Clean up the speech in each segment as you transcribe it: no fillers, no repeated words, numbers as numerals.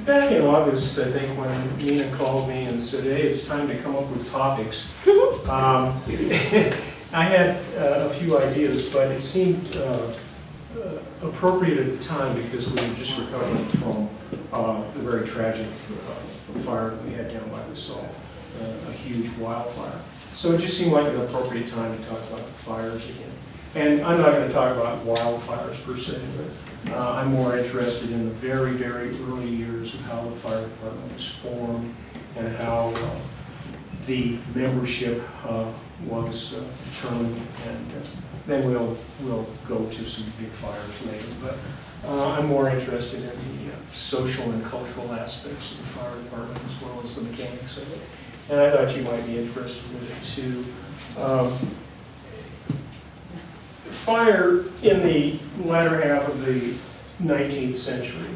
Back in August, I think, when Nina called me and said, hey, it's time to come up with topics, I had a few ideas, but it seemed appropriate at the time because we were just recovering from the very tragic fire that we had down by the Salt, a huge wildfire. So it just seemed like an appropriate time to talk about the fires again. And I'm not going to talk about wildfires per se, but I'm more interested in the very, very early years of how the fire department was formed and how the membership was determined. And then we'll go to some big fires later. But I'm more interested in the social and cultural aspects of the fire department as well as the mechanics of it. And I thought you might be interested with it too. Fire in the latter half of the 19th century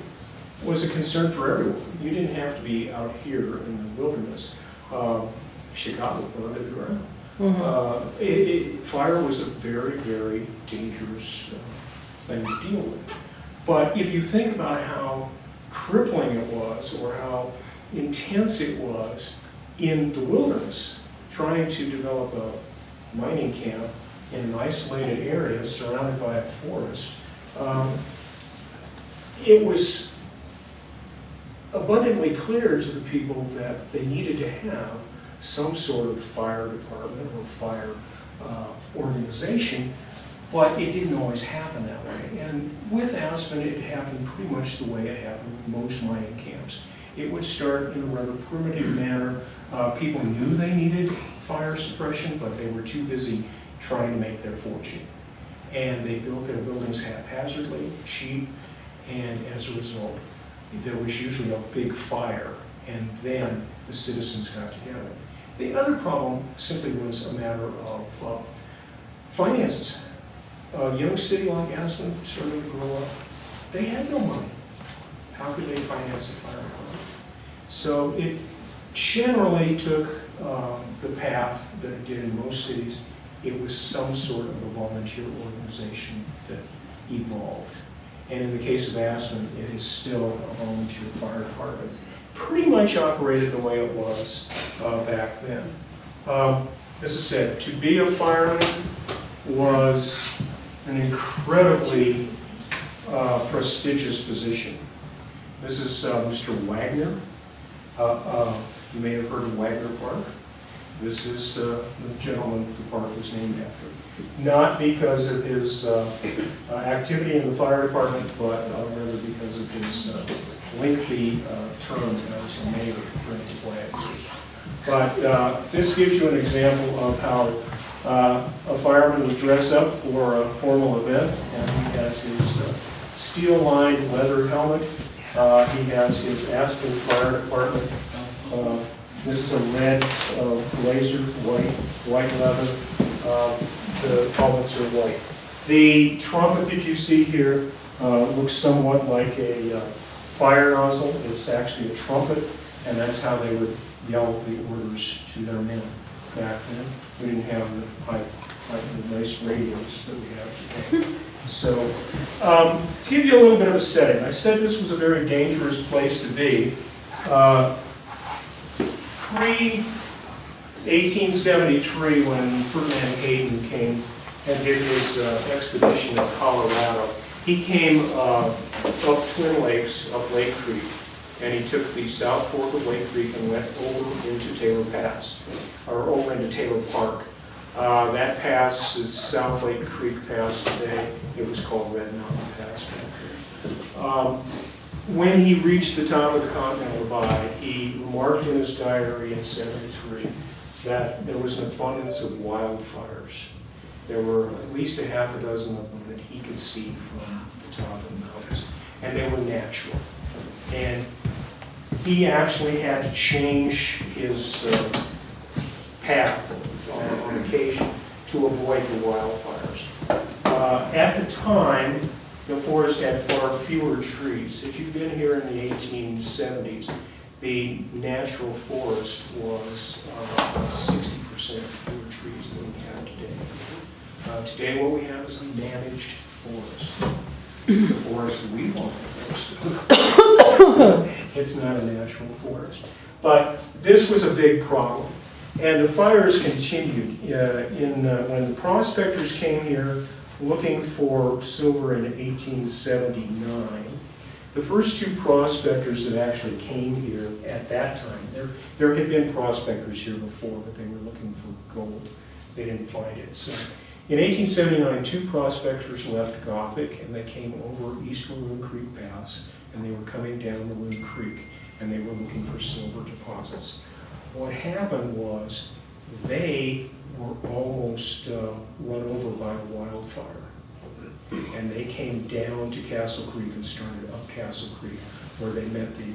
was a concern for everyone. You didn't have to be out here in the wilderness. Chicago burned it around. Fire was a very, very dangerous thing to deal with. But if you think about how crippling it was or how intense it was in the wilderness, trying to develop a mining camp in an isolated area surrounded by a forest, it was abundantly clear to the people that they needed to have some sort of fire department or fire organization, but it didn't always happen that way. And with Aspen, it happened pretty much the way it happened with most mining camps. It would start in a rather primitive manner. People knew they needed fire suppression, but they were too busy trying to make their fortune. And they built their buildings haphazardly, cheap, and as a result, there was usually a big fire, and then the citizens got together. The other problem simply was a matter of finances. A young city like Aspen started to grow up. They had no money. How could they finance a fire department? So it generally took the path that it did in most cities. It was some sort of a volunteer organization that evolved. And in the case of Aspen, it is still a volunteer fire department. Pretty much operated the way it was back then. As I said, to be a fireman was an incredibly prestigious position. This is Mr. Wagner. You may have heard of Wagner Park. This is the gentleman the park was named after. Not because of his activity in the fire department, but rather because of his lengthy term as a mayor for Wagner. But this gives you an example of how a fireman would dress up for a formal event, and he has his steel-lined leather helmet. He has his Aspen Fire Department. This is a red blazer, white leather. The helmets are white. The trumpet that you see here looks somewhat like a fire nozzle. It's actually a trumpet, and that's how they would yell the orders to their men back then. We didn't have the nice radios that we have today. So, to give you a little bit of a setting, I said this was a very dangerous place to be. Pre-1873, when Ferdinand Hayden came and did his expedition in Colorado, he came up Twin Lakes, up Lake Creek, and he took the South Fork of Lake Creek and went over into Taylor Pass, or over into Taylor Park. That pass is South Lake Creek Pass today. It was called Red Mountain Pass back then. When he reached the top of the Continental Divide, he remarked in his diary in '73 that there was an abundance of wildfires. There were at least a half a dozen of them that he could see from the top of the mountains, and they were natural. And he actually had to change his path on occasion to avoid the wildfires. At the time, the forest had far fewer trees. Had you been here in the 1870s, the natural forest was about 60% fewer trees than we have today. Today what we have is a managed forest. It's the forest we want the forest to look like. It's not a natural forest. But this was a big problem. And the fires continued. When the prospectors came here looking for silver in 1879, the first two prospectors that actually came here at that time, there had been prospectors here before, but they were looking for gold. They didn't find it. So in 1879, two prospectors left Gothic, and they came over East Loon Creek Pass, and they were coming down the Loon Creek, and they were looking for silver deposits. What happened was they were almost run over by a wildfire. And they came down to Castle Creek and started up Castle Creek, where they met the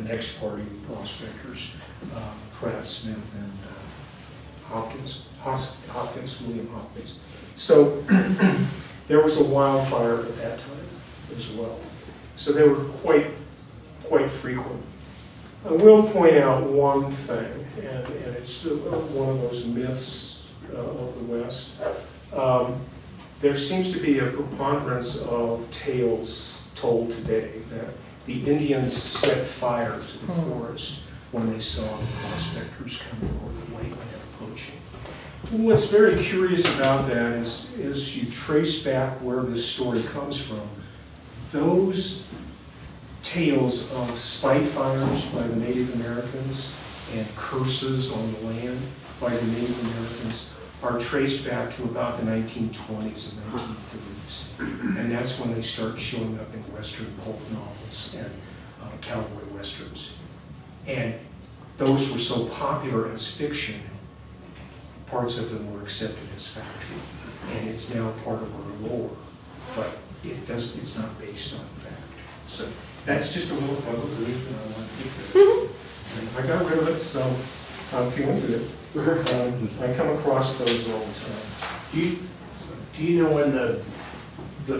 next party of prospectors, Pratt Smith and William Hopkins. So there was a wildfire at that time as well. So they were quite frequent. I will point out one thing, and it's one of those myths of the West. There seems to be a preponderance of tales told today that the Indians set fire to the forest when they saw the prospectors coming over the white man approaching. What's very curious about that is you trace back where this story comes from. Those tales of spite fires by the Native Americans and curses on the land by the Native Americans are traced back to about the 1920s and 1930s. And that's when they start showing up in Western pulp novels and cowboy westerns. And those were so popular as fiction, parts of them were accepted as factual. And it's now part of our lore, but it's not based on fact. So that's just a little public belief that I want to keep there. And I got rid of it, so I'm feeling good. I come across those all the time. Do you know when the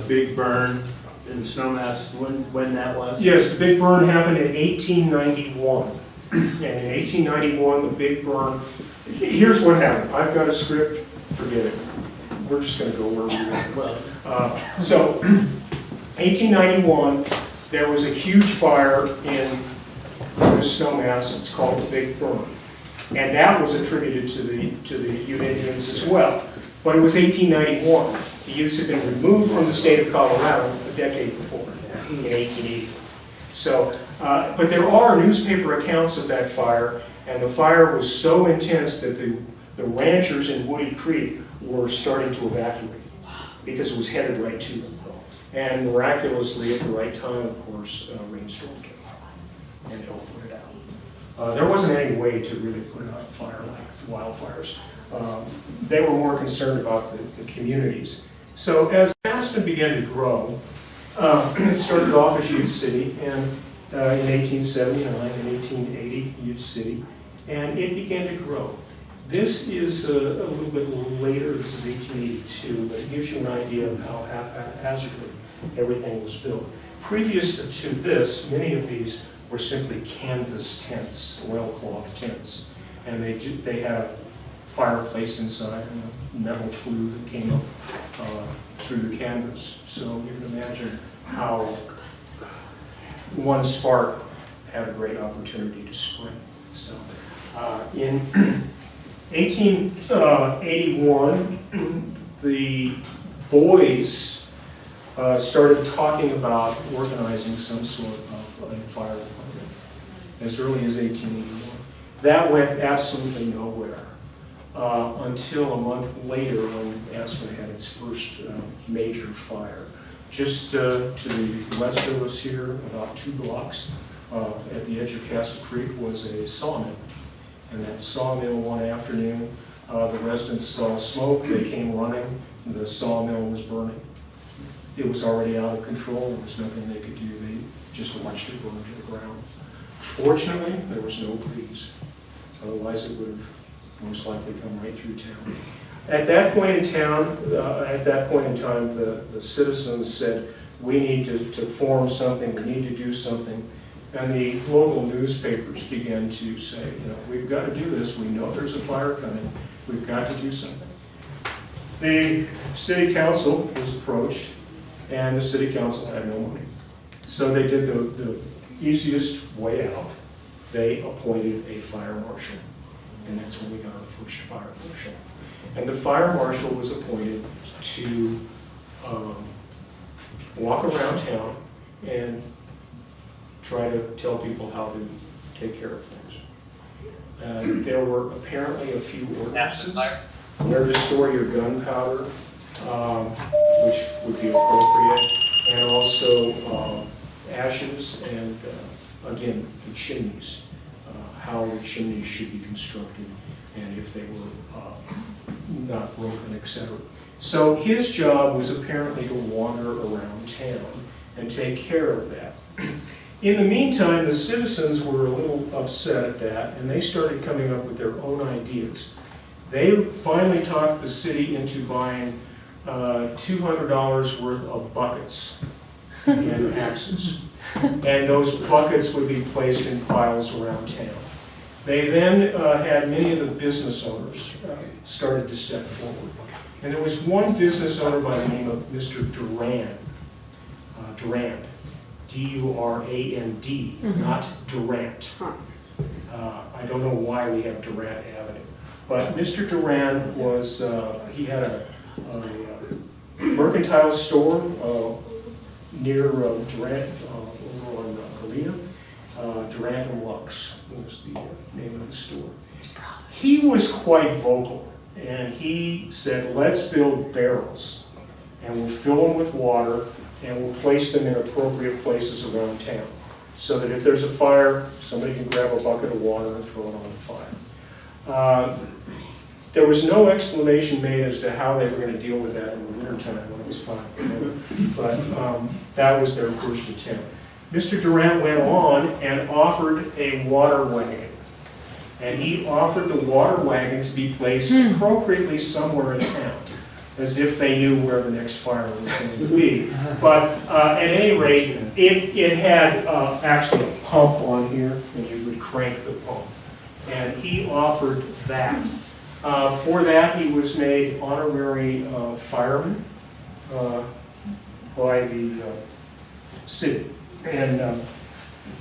big burn in Snowmass, when that was? Yes, the big burn happened in 1891. And in 1891, the big burn, here's what happened. I've got a script, forget it. We're just going to go where we want. So, 1891, there was a huge fire in Snowmass. It's called the Big Burn. And that was attributed to the Ute Indians as well. But it was 1891. The Utes had been removed from the state of Colorado a decade before, in 1880. So, but there are newspaper accounts of that fire, and the fire was so intense that the ranchers in Woody Creek were starting to evacuate because it was headed right to them. And miraculously, at the right time, of course, a rainstorm came and helped put it out. There wasn't any way to really put out a fire like wildfires. They were more concerned about the communities. So as Aspen began to grow, it started off as Ute City, and in 1879 and 1880, Ute City, and it began to grow. This is a little bit later, this is 1882, but it gives you an idea of how haphazardly everything was built. Previous to this, many of these were simply canvas tents, oilcloth tents, and they had a fireplace inside and a metal flue that came up through the canvas. So you can imagine how one spark had a great opportunity to spread. So in 1881, the boys started talking about organizing some sort of a fire department as early as 1881. That went absolutely nowhere until a month later when Aspen had its first major fire. Just to the west of us here, about 2 blocks, at the edge of Castle Creek was a sawmill. And that sawmill one afternoon, the residents saw smoke, they came running, and the sawmill was burning. It was already out of control, there was nothing they could do, they just watched it burn to the ground. Fortunately, there was no breeze, otherwise it would have most likely come right through town. At that point in time, the citizens said, we need to form something, we need to do something. And the local newspapers began to say, we've got to do this, we know there's a fire coming, we've got to do something. The city council was approached, and the city council had no money. So they did the easiest way out, they appointed a fire marshal. And that's when we got our first fire marshal. And the fire marshal was appointed to walk around town and try to tell people how to take care of things. There were apparently a few ordinances where to store your gunpowder, which would be appropriate, and also ashes and, again, the chimneys, how the chimneys should be constructed, and if they were not broken, etc. So his job was apparently to wander around town and take care of that. In the meantime, the citizens were a little upset at that, and they started coming up with their own ideas. They finally talked the city into buying $200 worth of buckets and axes. And those buckets would be placed in piles around town. They then had many of the business owners started to step forward. And there was one business owner by the name of Mr. Durand. Durand. D-U-R-A-N-D, not Durant. I don't know why we have Durant Avenue. But Mr. Durand was, he had a mercantile store near Durant, over on Galena. Durant and Lux was the name of the store. He was quite vocal, and he said, let's build barrels, and we'll fill them with water, and we'll place them in appropriate places around town, so that if there's a fire, somebody can grab a bucket of water and throw it on the fire. There was no explanation made as to how they were going to deal with that in the wintertime when it was fine, but that was their first attempt. Mr. Durant went on and offered a water wagon. And he offered the water wagon to be placed appropriately somewhere in town, as if they knew where the next fire was going to be. But at any rate, it had actually a pump on here, and you would crank the pump. And he offered that. For that, he was made Honorary Fireman by the city. And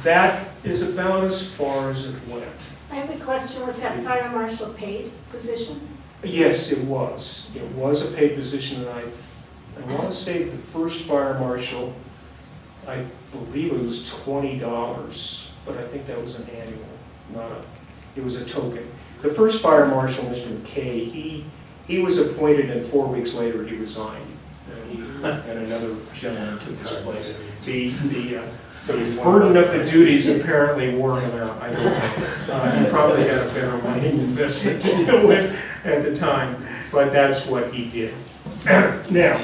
that is about as far as it went. I have a question. Was that fire marshal paid position? Yes, it was. It was a paid position, and I want to say the first fire marshal, I believe it was $20, but I think that was an annual, not a, it was a token. The first fire marshal, Mr. McKay, he was appointed, and 4 weeks later he resigned. And another gentleman took his place. The burden of the duties apparently wore him out. I don't know. He probably had a better money investment to deal with at the time, but that's what he did. Now,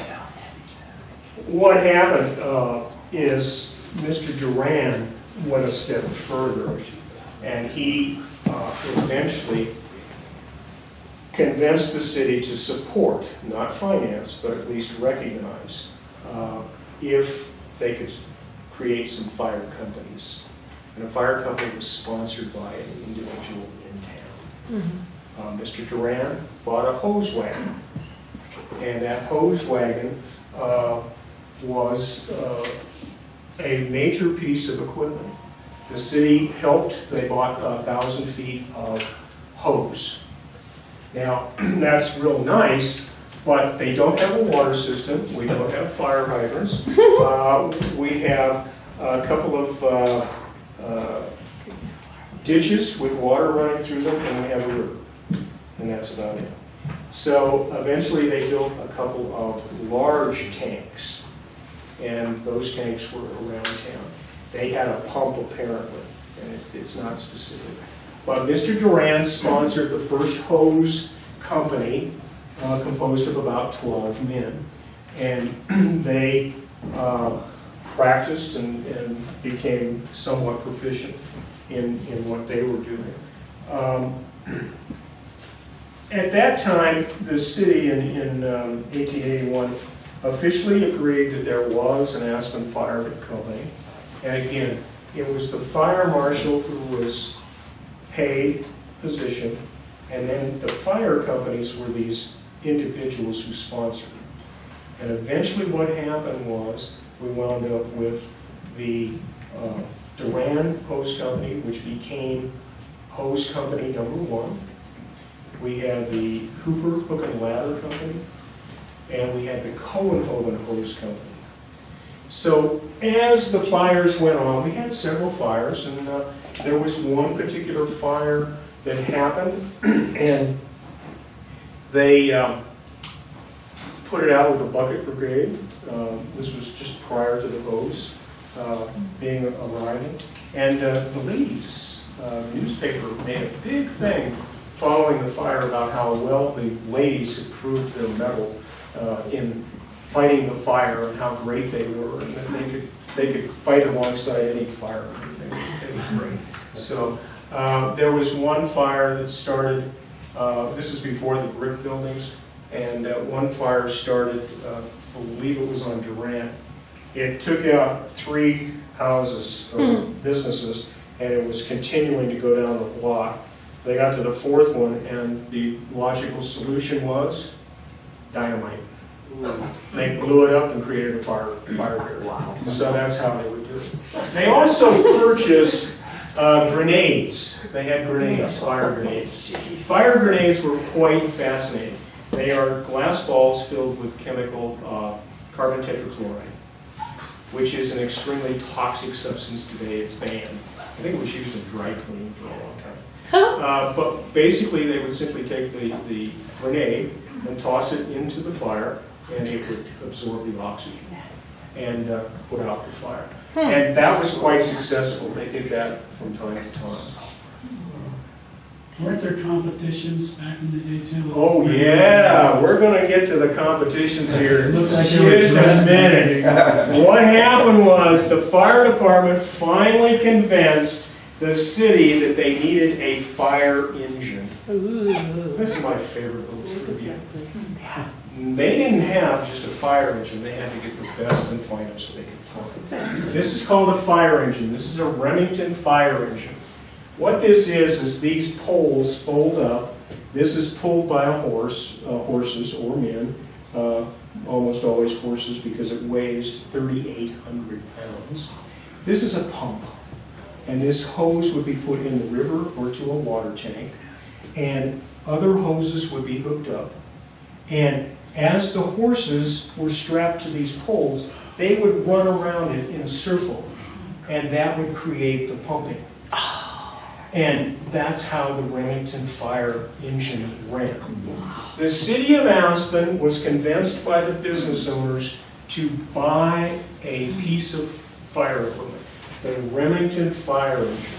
what happened is Mr. Durand went a step further, and he eventually convinced the city to support, not finance, but at least recognize, if they could create some fire companies. And a fire company was sponsored by an individual in town. Mr. Durand bought a hose wagon, and that hose wagon was a major piece of equipment. The city helped. They bought 1,000 feet of hose. Now, that's real nice, but they don't have a water system. We don't have fire hydrants. We have a couple of ditches with water running through them, and we have a river. And that's about it. So eventually they built a couple of large tanks, and those tanks were around town. They had a pump apparently, and it's not specific. But Mr. Durand sponsored the first hose company, composed of about 12 men. And they practiced and became somewhat proficient in what they were doing. At that time, the city in 1881 officially agreed that there was an Aspen Fire Company. And again, it was the fire marshal who was paid position, and then the fire companies were these individuals who sponsored them. And eventually what happened was we wound up with the Duran Hose Company, which became Hose Company #1. We had the Hooper Hook and Ladder Company, and we had the Cohenhoven Hose Company. So as the fires went on, we had several fires, and there was one particular fire that happened, and they put it out with the bucket brigade. This was just prior to the hose arriving. And the ladies' newspaper made a big thing following the fire about how well the ladies had proved their mettle in fighting the fire and how great they were, and that they could fight alongside any fireman. They were great. So there was one fire that started, this is before the brick buildings, and one fire started, I believe it was on Durant. It took out 3 houses or businesses, and it was continuing to go down the block. They got to the 4th one, and the logical solution was dynamite. They blew it up and created a fire barrier. Wow. So that's how they would do it. They also purchased grenades. They had grenades, fire grenades. Fire grenades were quite fascinating. They are glass balls filled with chemical carbon tetrachloride, which is an extremely toxic substance today. It's banned. I think it was used in dry cleaning for a long time. But basically, they would simply take the grenade and toss it into the fire, and it would absorb the oxygen and put out the fire. And that was quite successful. They did that from time to time. Weren't there competitions back in the day too? Oh yeah, we're going to get to the competitions here in Like just a minute. What happened was the fire department finally convinced the city that they needed a fire engine. This is my favorite little trivia. They didn't have just a fire engine, they had to get the best and finest they could find. This is called a fire engine. This is a Remington fire engine. What this is these poles fold up. This is pulled by a horse, horses or men, almost always horses because it weighs 3,800 pounds. This is a pump, and this hose would be put in the river or to a water tank, and other hoses would be hooked up. And as the horses were strapped to these poles, they would run around it in a circle, and that would create the pumping. And that's how the Remington fire engine ran. The city of Aspen was convinced by the business owners to buy a piece of fire equipment, the Remington fire engine.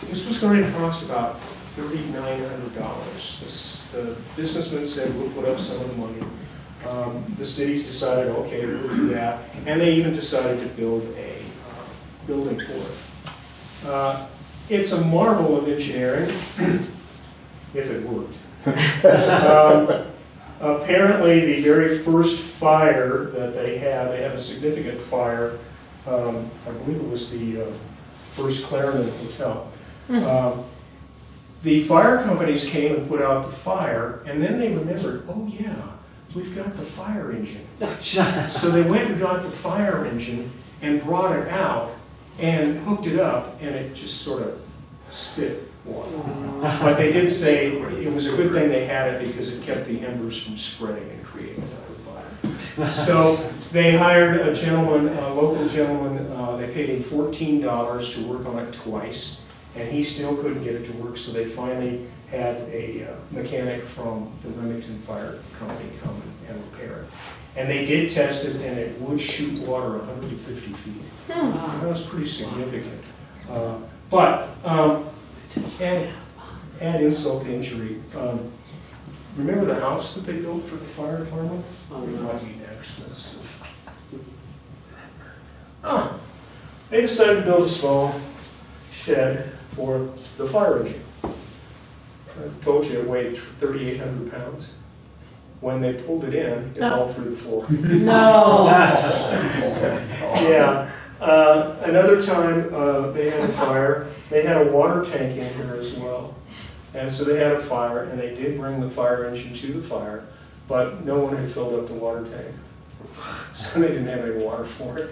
This was going to cost about $3,900. The businessman said, we'll put up some of the money. The city decided, okay, we'll do that. And they even decided to build a building for it. It's a marvel of engineering, if it worked. Apparently, the very first fire that they had a significant fire. I believe it was the first Clarendon Hotel. The fire companies came and put out the fire, and then they remembered, oh yeah, we've got the fire engine. So they went and got the fire engine and brought it out and hooked it up, and it just sort of spit water. But they did say it was a good thing they had it because it kept the embers from spreading and creating another fire. So they hired a gentleman, a local gentleman, they paid him $14 to work on it twice, and he still couldn't get it to work, so they finally had a mechanic from the Remington Fire Company come and repair it. And they did test it, and it would shoot water 150 feet. That was pretty significant. But add insult to injury. Remember the house that they built for the fire department? It might be next. They decided to build a small shed for the fire engine. I told you it weighed 3,800 pounds. When they pulled it in, it fell through the floor. No. Yeah. Another time they had a fire. They had a water tank in here as well. And so they had a fire, and they did bring the fire engine to the fire, but no one had filled up the water tank. so they didn't have any water for it.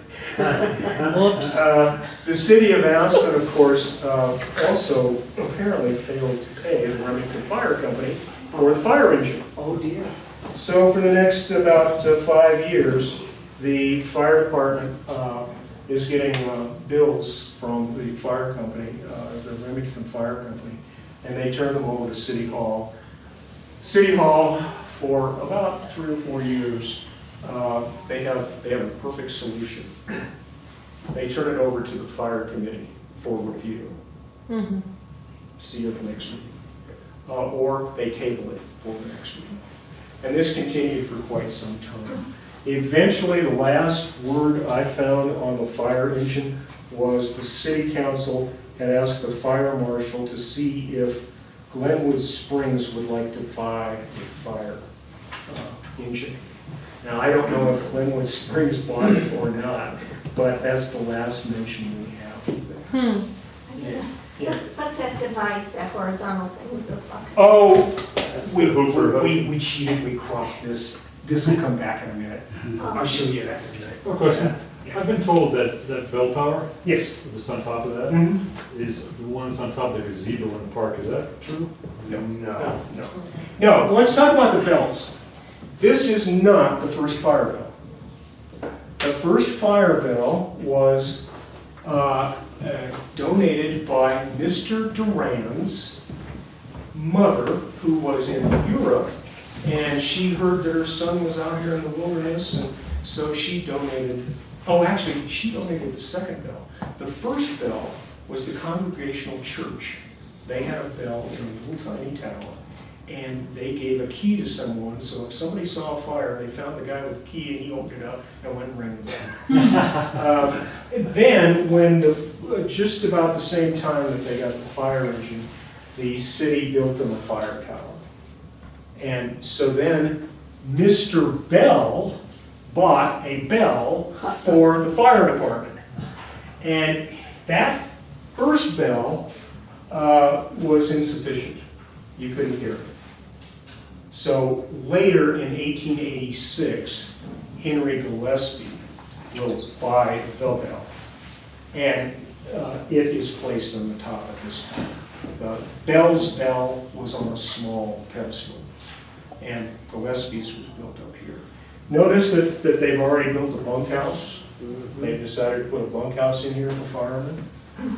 Whoops. The city of Aspen, of course, also apparently failed to pay the Remington Fire Company for the fire engine. Oh dear. So for the next about 5 years, the fire department is getting bills from the fire company, the Remington Fire Company, and they turn them over to City Hall. City Hall, for about 3 or 4 years, they have a perfect solution. They turn it over to the fire committee for review. Mhm. See you at the next meeting. Or they table it for the next meeting. And this continued for quite some time. Eventually, the last word I found on the fire engine was the city council had asked the fire marshal to see if Glenwood Springs would like to buy a fire engine. Now, I don't know if Glenwood Springs bought it or not, but that's the last mention we have. Yeah. Yeah. What's that device, that horizontal thing with the bucket? Oh, That's the Hooper. we cheated, we cropped this. This will come back in a minute. I'll show you that in a minute. Of course, I've been told that bell tower Yes. that's on top of that Mhm. is the one that's on top of the gazebo in the park. Is that true? No. No. No. No, let's talk about the bells. This is not the first fire bell. The first fire bell was donated by Mr. Duran's mother, who was in Europe, and she heard that her son was out here in the wilderness, and so she donated, actually, she donated the second bell. The first bell was the Congregational Church. They had a bell in a little tiny tower, and they gave a key to someone, so if somebody saw a fire, they found the guy with the key, and he opened it up and went and rang the bell. Then, when just about the same time that they got the fire engine, the city built them a fire tower. And so then, Mr. Bell bought a bell for the fire department. And that first bell was insufficient. You couldn't hear it. So later in 1886, Henry Gillespie will buy the bell. And it is placed on the top of this tower. The Bell's bell was on a small pedestal, and Gillespie's was built up here. Notice that they've already built a bunkhouse. They've decided to put a bunkhouse in here for firemen.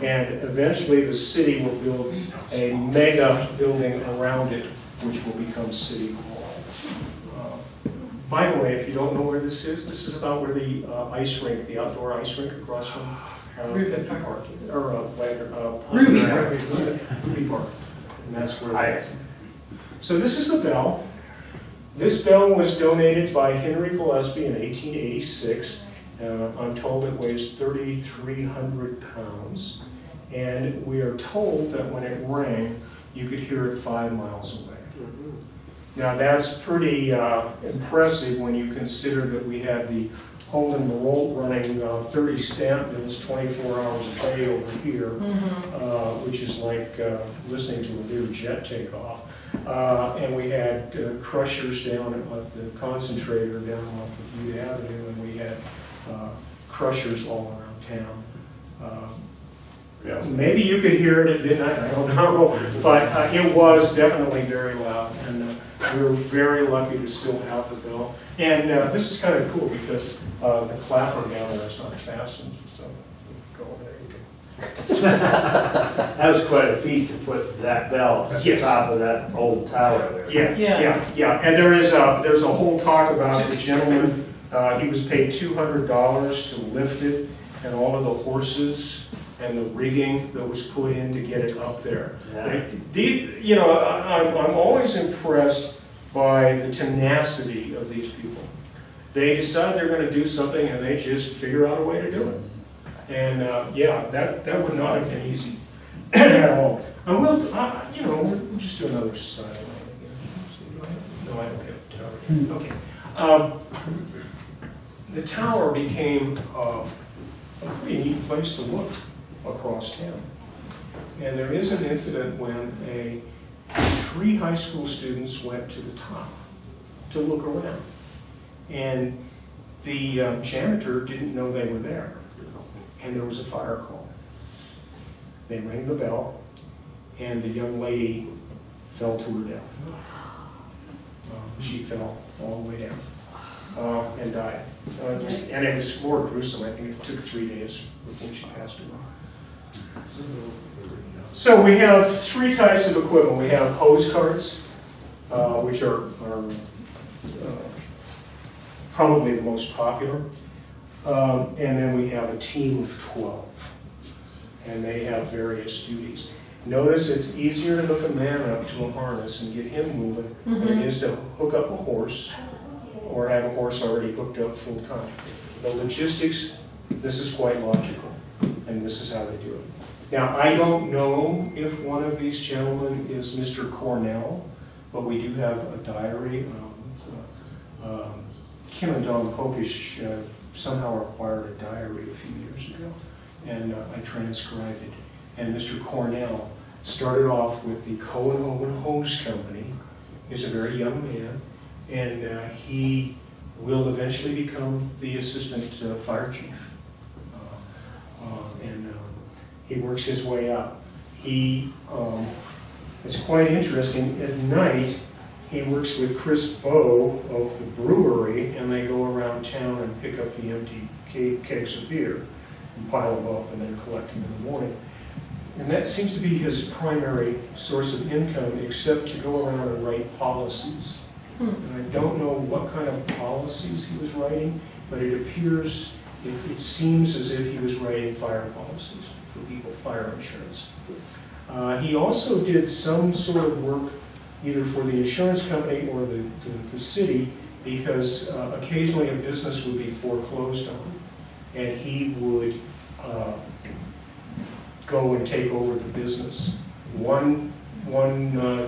And eventually the city will build a mega building around it, which will become City Hall. By the way, if you don't know where this is about where the ice rink, the outdoor ice rink across from Ruby Petty Park. Park, Ruby Park. Ruby Park, and that's where that's. So this is the bell. This bell was donated by Henry Gillespie in 1886. I'm told it weighs 3,300 pounds, and we are told that when it rang, you could hear it 5 miles away. Now that's pretty impressive when you consider that we had the Holden Revolt running 30 stamp mills 24 hours a day over here, which is like listening to a Lear jet take off. And we had crushers down at the concentrator down off of Butte Avenue, and we had crushers all around town. Maybe you could hear it at midnight, I don't know, but it was definitely very loud, and we were very lucky to still have the bell. And this is kind of cool because the clapper down there is not fastened, so go over there. You can. That was quite a feat to put that bell at the Yes. top of that old tower there. Yeah. And there's a whole talk about the gentleman. He was paid $200 to lift it, and all of the horses and the rigging that was put in to get it up there. Yeah. I'm always impressed by the tenacity of these people. They decide they're going to do something, and they just figure out a way to do it. And that would not have been easy at all. And we'll just do another slide. No, I don't have a tower. Okay. The tower became a pretty neat place to look across town. And there is an incident when 3 high school students went to the top to look around. And the janitor didn't know they were there, and there was a fire call. They rang the bell, and the young lady fell to her death. She fell all the way down and died. And it was more gruesome. I think it took 3 days before she passed away. So we have three types of equipment. We have hose carts, which are probably the most popular. And then we have a team of 12. And they have various duties. Notice it's easier to hook a man up to a harness and get him moving than it is to hook up a horse or have a horse already hooked up full time. The logistics, this is quite logical, and this is how they do it. Now, I don't know if one of these gentlemen is Mr. Cornell, but we do have a diary. Kim and Don Popish somehow acquired a diary a few years ago, and I transcribed it. And Mr. Cornell started off with the Cohen Hose Company. He's a very young man, and he will eventually become the assistant fire chief. And he works his way up. It's quite interesting. At night, he works with Chris Bow of the brewery, and they go around town and pick up the empty kegs of beer and pile them up and then collect them in the morning. And that seems to be his primary source of income, except to go around and write policies. And I don't know what kind of policies he was writing, but it appears, it seems as if he was writing fire policies for people, fire insurance. He also did some sort of work either for the insurance company or the city, because occasionally a business would be foreclosed on, and he would go and take over the business. One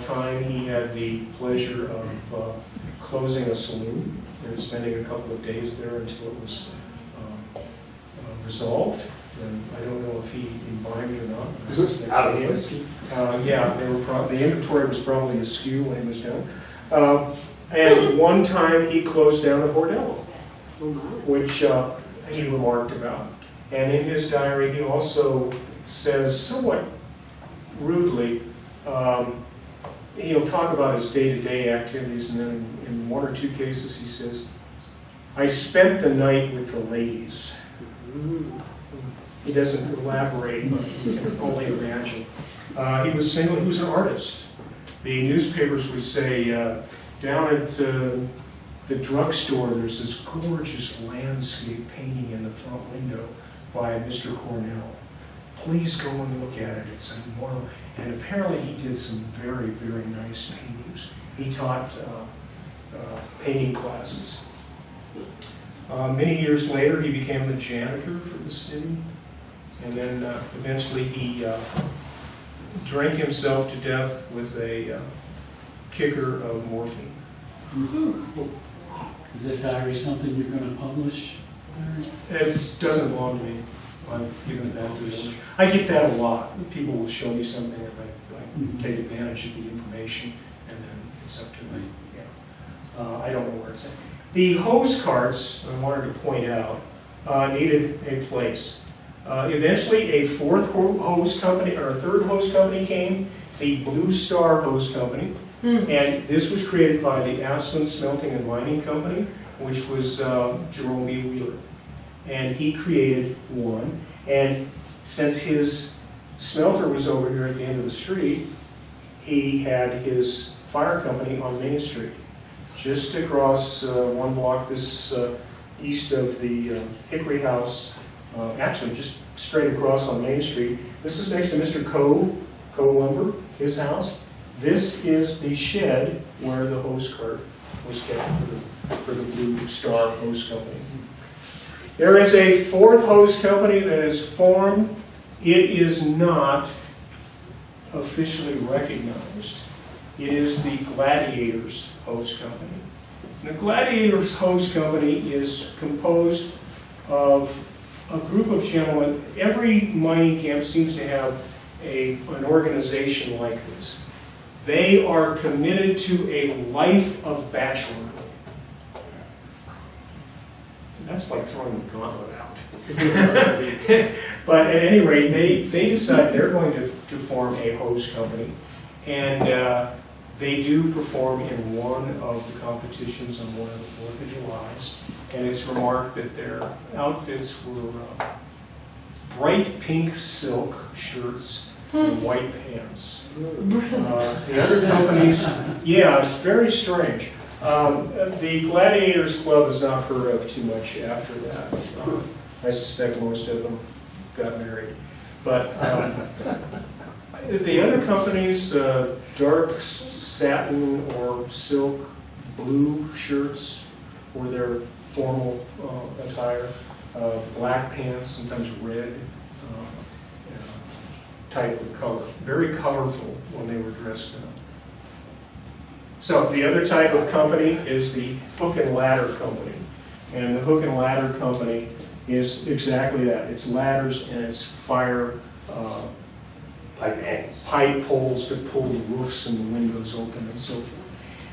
time he had the pleasure of closing a saloon and spending a couple of days there until it was resolved. And I don't know if he imbibed or not. Is this out of whiskey? Yeah, the inventory was probably askew when he was done. And one time he closed down a bordello, which he remarked about. And in his diary, he also says, somewhat rudely, he'll talk about his day-to-day activities, and then in one or two cases he says, I spent the night with the ladies. He doesn't elaborate, but you can only imagine. He was single, he was an artist. The newspapers would say, down at the drugstore, there's this gorgeous landscape painting in the front window by Mr. Cornell. Please go and look at it. It's a model. And apparently he did some very, very nice paintings. He taught painting classes. Many years later, he became the janitor for the city. And then eventually he drank himself to death with a kicker of morphine. Is that diary something you're going to publish, Larry? It doesn't belong to me. I've given that to them. I get that a lot. People will show me something and I take advantage of the information, and then it's up to me. Yeah. I don't know where it's at. The hose carts, I wanted to point out, needed a place. Eventually a fourth hose company, or a third hose company came, the Blue Star Hose Company, and this was created by the Aspen Smelting and Mining Company, which was Jerome B. Wheeler. And he created one, and since his smelter was over here at the end of the street, he had his fire company on Main Street, just across one block this east of the Hickory House, actually just straight across on Main Street. This is next to Mr. Coe Lumber, his house. This is the shed where the hose cart was kept for the Blue Star Hose Company. There is a fourth hose company that is formed. It is not officially recognized. It is the Gladiators Hose Company. The Gladiators Hose Company is composed of a group of gentlemen. Every mining camp seems to have an organization like this. They are committed to a life of bachelorhood. That's like throwing the gauntlet out. But at any rate, they decide they're going to form a hose company, and they do perform in one of the competitions on one of the 4th of Julys, and it's remarked that their outfits were bright pink silk shirts and white pants. The other companies, yeah, it's very strange. The Gladiators Club is not heard of too much after that. I suspect most of them got married. But the other companies, dark satin or silk blue shirts were their formal attire, black pants, sometimes red type of color. Very colorful when they were dressed up. So the other type of company is the hook and ladder company. And the hook and ladder company is exactly that. It's ladders and it's fire pipe poles to pull the roofs and the windows open and so forth.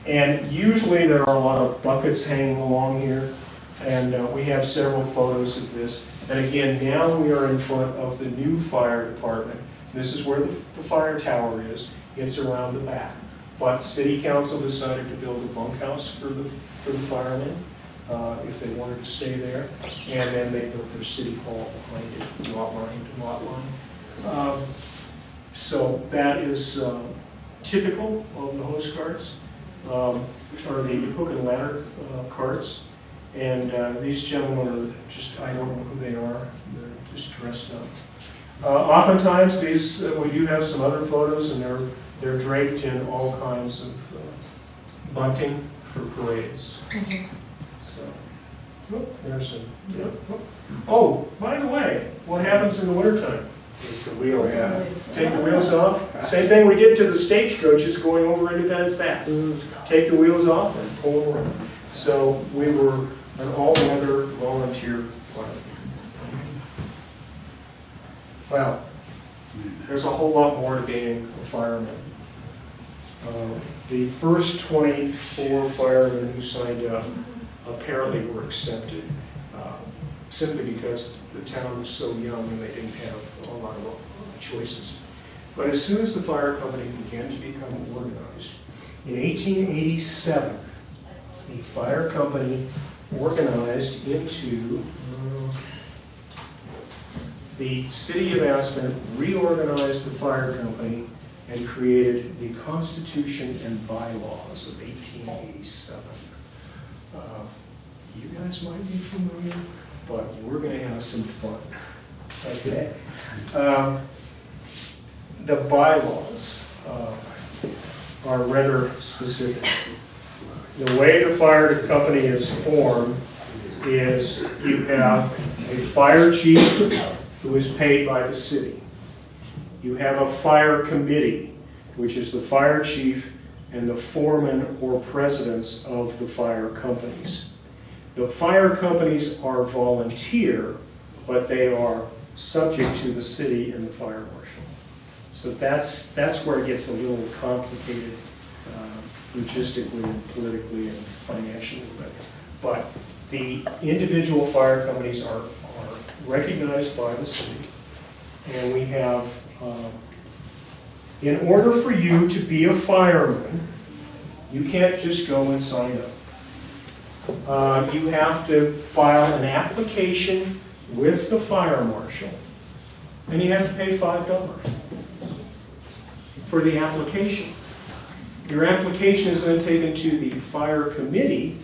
And usually there are a lot of buckets hanging along here, and we have several photos of this. And again, now we are in front of the new fire department. This is where the fire tower is. It's around the back. But City Council decided to build a bunkhouse for the firemen if they wanted to stay there, and then they built their city hall behind it, lot line to lot line. So that is typical of the hose carts, or the hook and ladder carts. And these gentlemen are just, I don't know who they are, they're just dressed up. Oftentimes these, we do have some other photos, and they're draped in all kinds of bunting for parades. So, there's some. Oh, by the way, what happens in the wintertime? Take the wheels off. Take the wheels off. Same thing we did to the stagecoaches going over Independence Pass. Take the wheels off and pull them around. So we were an all-weather volunteer fireman. Well, there's a whole lot more to being a fireman. The first 24 firemen who signed up apparently were accepted, simply because the town was so young and they didn't have a lot of choices. But as soon as the fire company began to become organized, in 1887, the fire company organized into the city of Aspen, reorganized the fire company, and created the Constitution and Bylaws of 1887. You guys might be familiar, but we're going to have some fun. Okay. The bylaws are rather specific. The way the fire company is formed is you have a fire chief who is paid by the city. You have a fire committee, which is the fire chief and the foreman or presidents of the fire companies. The fire companies are volunteer, but they are subject to the city and the fire marshal. So that's where it gets a little complicated logistically and politically and financially. But the individual fire companies are recognized by the city, and we have, in order for you to be a fireman, you can't just go and sign up. You have to file an application with the fire marshal, and you have to pay $5 for the application. Your application is then taken to the fire committee,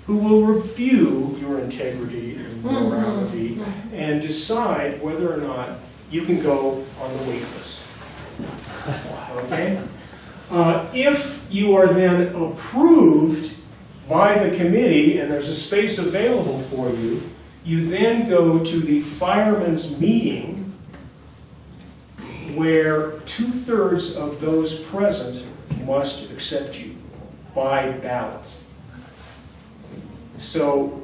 who will review your integrity and morality and decide whether or not you can go on the wait list. Okay? If you are then approved by the committee and there's a space available for you, you then go to the firemen's meeting, where 2/3 of those present must accept you by ballot. So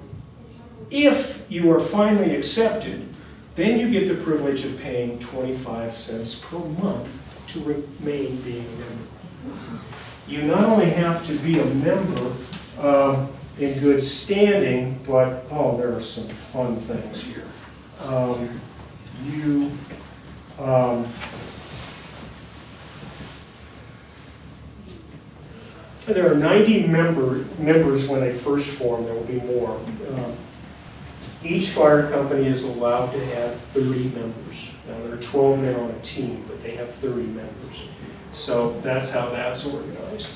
if you are finally accepted, then you get the privilege of paying 25 cents per month to remain being a member. You not only have to be a member, in good standing, but, oh, there are some fun things here. There are 90 members when they first form. There will be more. Each fire company is allowed to have 30 members. Now, there are 12 men on a team, but they have 30 members. So that's how that's organized.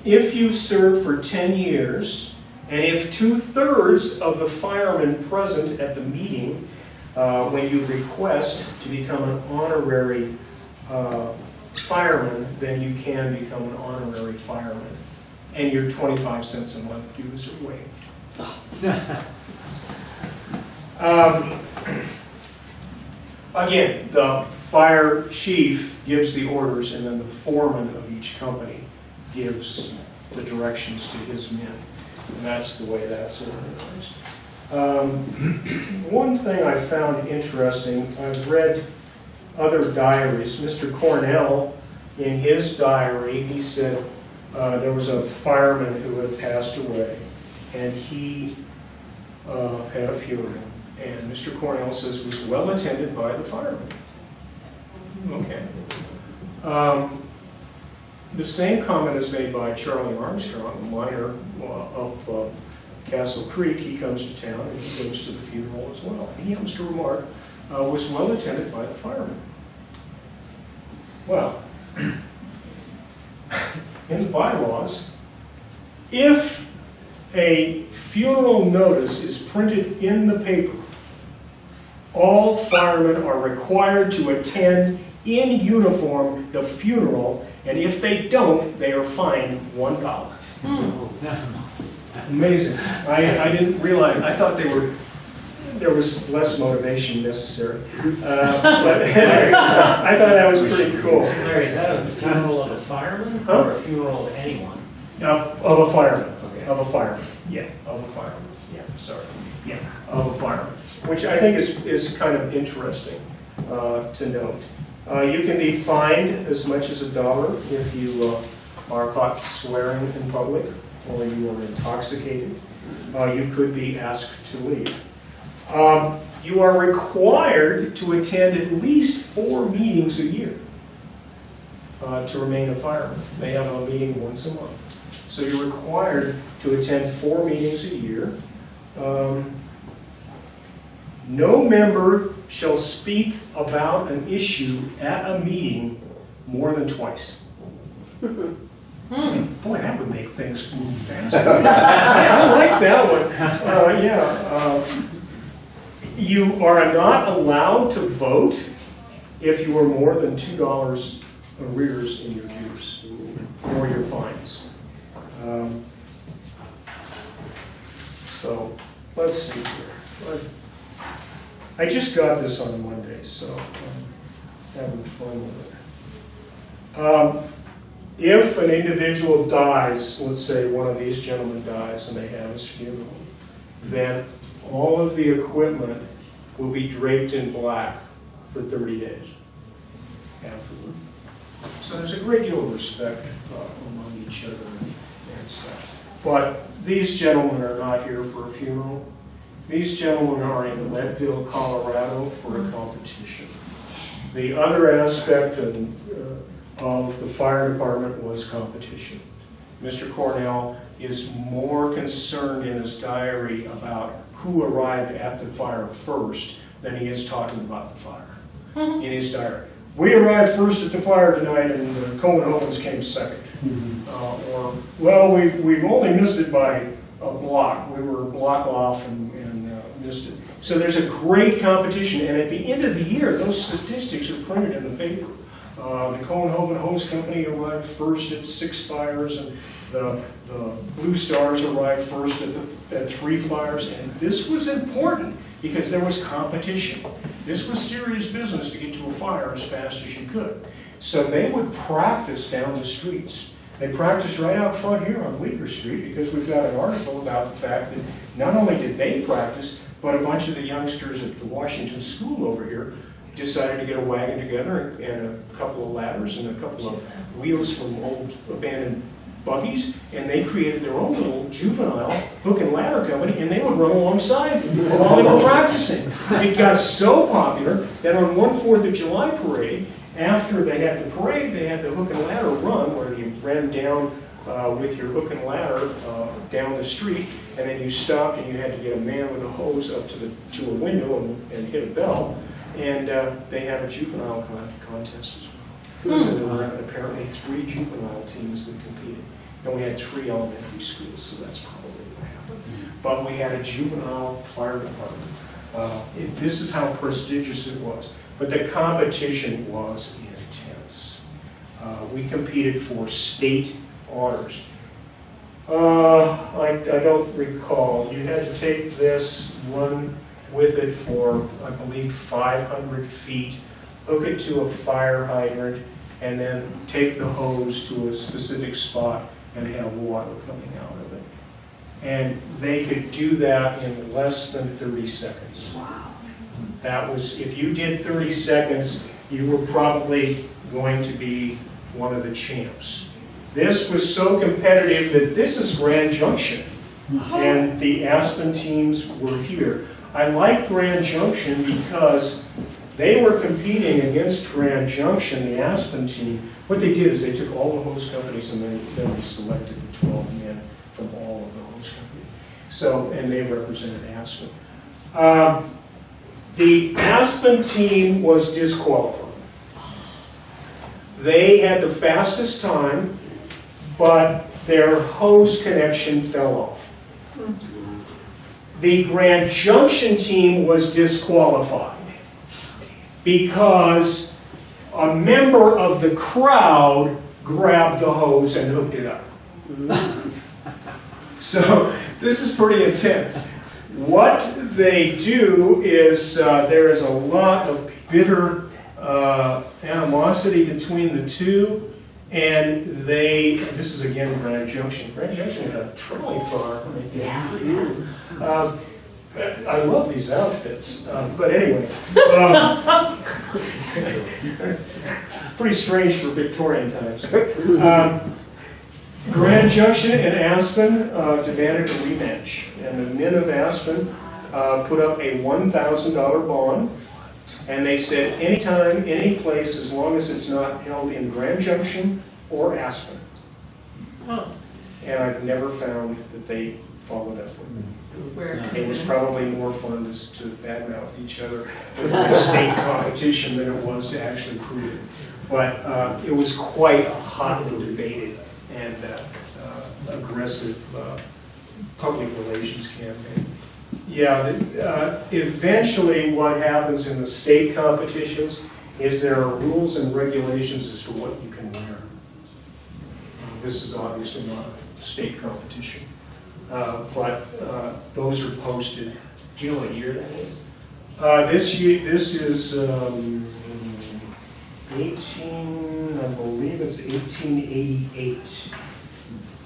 If you serve for 10 years, and if 2/3 of the firemen present at the meeting, when you request to become an honorary fireman, then you can become an honorary fireman. And your 25 cents a month dues are waived. Again, the fire chief gives the orders, and then the foreman of each company gives the directions to his men. And that's the way that's organized. One thing I found interesting, I've read other diaries. Mr. Cornell, in his diary, he said there was a fireman who had passed away, and he had a funeral. And Mr. Cornell says was well attended by the firemen. Okay. The same comment is made by Charlie Armstrong, a miner up Castle Creek. He comes to town and he goes to the funeral as well. He happens to remark, was well attended by the firemen. Well, in the bylaws, if a funeral notice is printed in the paper, all firemen are required to attend in uniform the funeral, and if they don't, they are fined $1. Amazing. I didn't realize, I thought there was less motivation necessary. But I thought that was pretty cool. Larry, is that a funeral of a fireman or a funeral of anyone? Of a fireman. Okay. Of a fireman. Yeah, of a fireman. Yeah, sorry. Yeah, of a fireman. Which I think is kind of interesting to note. You can be fined as much as $1 if you are caught swearing in public or you are intoxicated. You could be asked to leave. You are required to attend at least 4 meetings a year to remain a fireman. They have a meeting once a month. So you're required to attend 4 meetings a year. No member shall speak about an issue at a meeting more than twice. Boy, that would make things move faster. I like that one. You are not allowed to vote if you are more than $2 arrears in your dues or your fines. So let's see here. I just got this on Monday, so I'm having fun with it. If an individual dies, let's say one of these gentlemen dies and they have his funeral, then all of the equipment will be draped in black for 30 days afterward. So there's a great deal of respect among each other and stuff. But these gentlemen are not here for a funeral. These gentlemen are in Leadville, Colorado for a competition. The other aspect of the fire department was competition. Mr. Cornell is more concerned in his diary about who arrived at the fire first than he is talking about the fire in his diary. We arrived first at the fire tonight and the Cohen-Hovens came second. Or, well, we've only missed it by a block. We were a block off and missed it. So there's a great competition, and at the end of the year, those statistics are printed in the paper. The Cohen-Hoven Hose Company arrived first at 6 fires, and the Blue Stars arrived first at 3 fires, and this was important because there was competition. This was serious business to get to a fire as fast as you could. So they would practice down the streets. They practiced right out front here on Bleecker Street because we've got an article about the fact that not only did they practice, but a bunch of the youngsters at the Washington School over here decided to get a wagon together and a couple of ladders and a couple of wheels from old abandoned buggies, and they created their own little juvenile hook and ladder company, and they would run alongside while they were practicing. It got so popular that on one 4th of July parade, after they had the parade, they had the hook and ladder run, where you ran down with your hook and ladder down the street, and then you stopped and you had to get a man with a hose up to a window and hit a bell, and they had a juvenile contest as well. So there were apparently 3 juvenile teams that competed, and we had 3 elementary schools, so that's probably what happened. But we had a juvenile fire department. This is how prestigious it was. But the competition was intense. We competed for state honors. I don't recall. You had to take this, run with it for, I believe, 500 feet, hook it to a fire hydrant, and then take the hose to a specific spot and have water coming out of it. And they could do that in less than 30 seconds. Wow. That was, if you did 30 seconds, you were probably going to be one of the champs. This was so competitive that this is Grand Junction, and the Aspen teams were here. I like Grand Junction because they were competing against Grand Junction, the Aspen team. What they did is they took all the hose companies and then they selected the 12 men from all of the hose companies. So, and they represented Aspen. The Aspen team was disqualified. They had the fastest time, but their hose connection fell off. The Grand Junction team was disqualified because a member of the crowd grabbed the hose and hooked it up. So this is pretty intense. What they do is there is a lot of bitter animosity between the two, and this is again Grand Junction. Grand Junction had a trolley car. I love these outfits, but anyway. Pretty strange for Victorian times. Grand Junction and Aspen demanded a rematch, and the men of Aspen put up a $1,000 bond, and they said anytime, any place, as long as it's not held in Grand Junction or Aspen. And I've never found that they followed up with it. It was probably more fun to badmouth each other for the state competition than it was to actually prove it. But it was quite a hotly debated and aggressive public relations campaign. Yeah, eventually what happens in the state competitions is there are rules and regulations as to what you can wear. This is obviously not a state competition, but those are posted. Do you know what year that is? This is I believe it's 1888.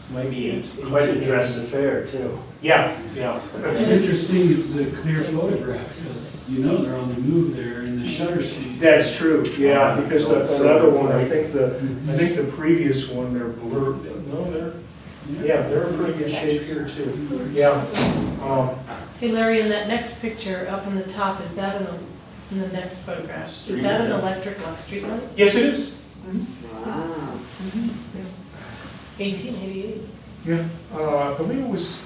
Maybe Quite a dress affair, too. Yeah. It's interesting, it's a clear photograph, because you know they're on the move there in the shutter speed. That's true, yeah, because another one, I think the previous one, they're blurred. No, they're in pretty good shape here too. Yeah. Hey Larry, in that next picture up on the top, is that in the next photograph, is that an electric like street light? Yes, it is. Wow. 1888. Yeah, I believe it was,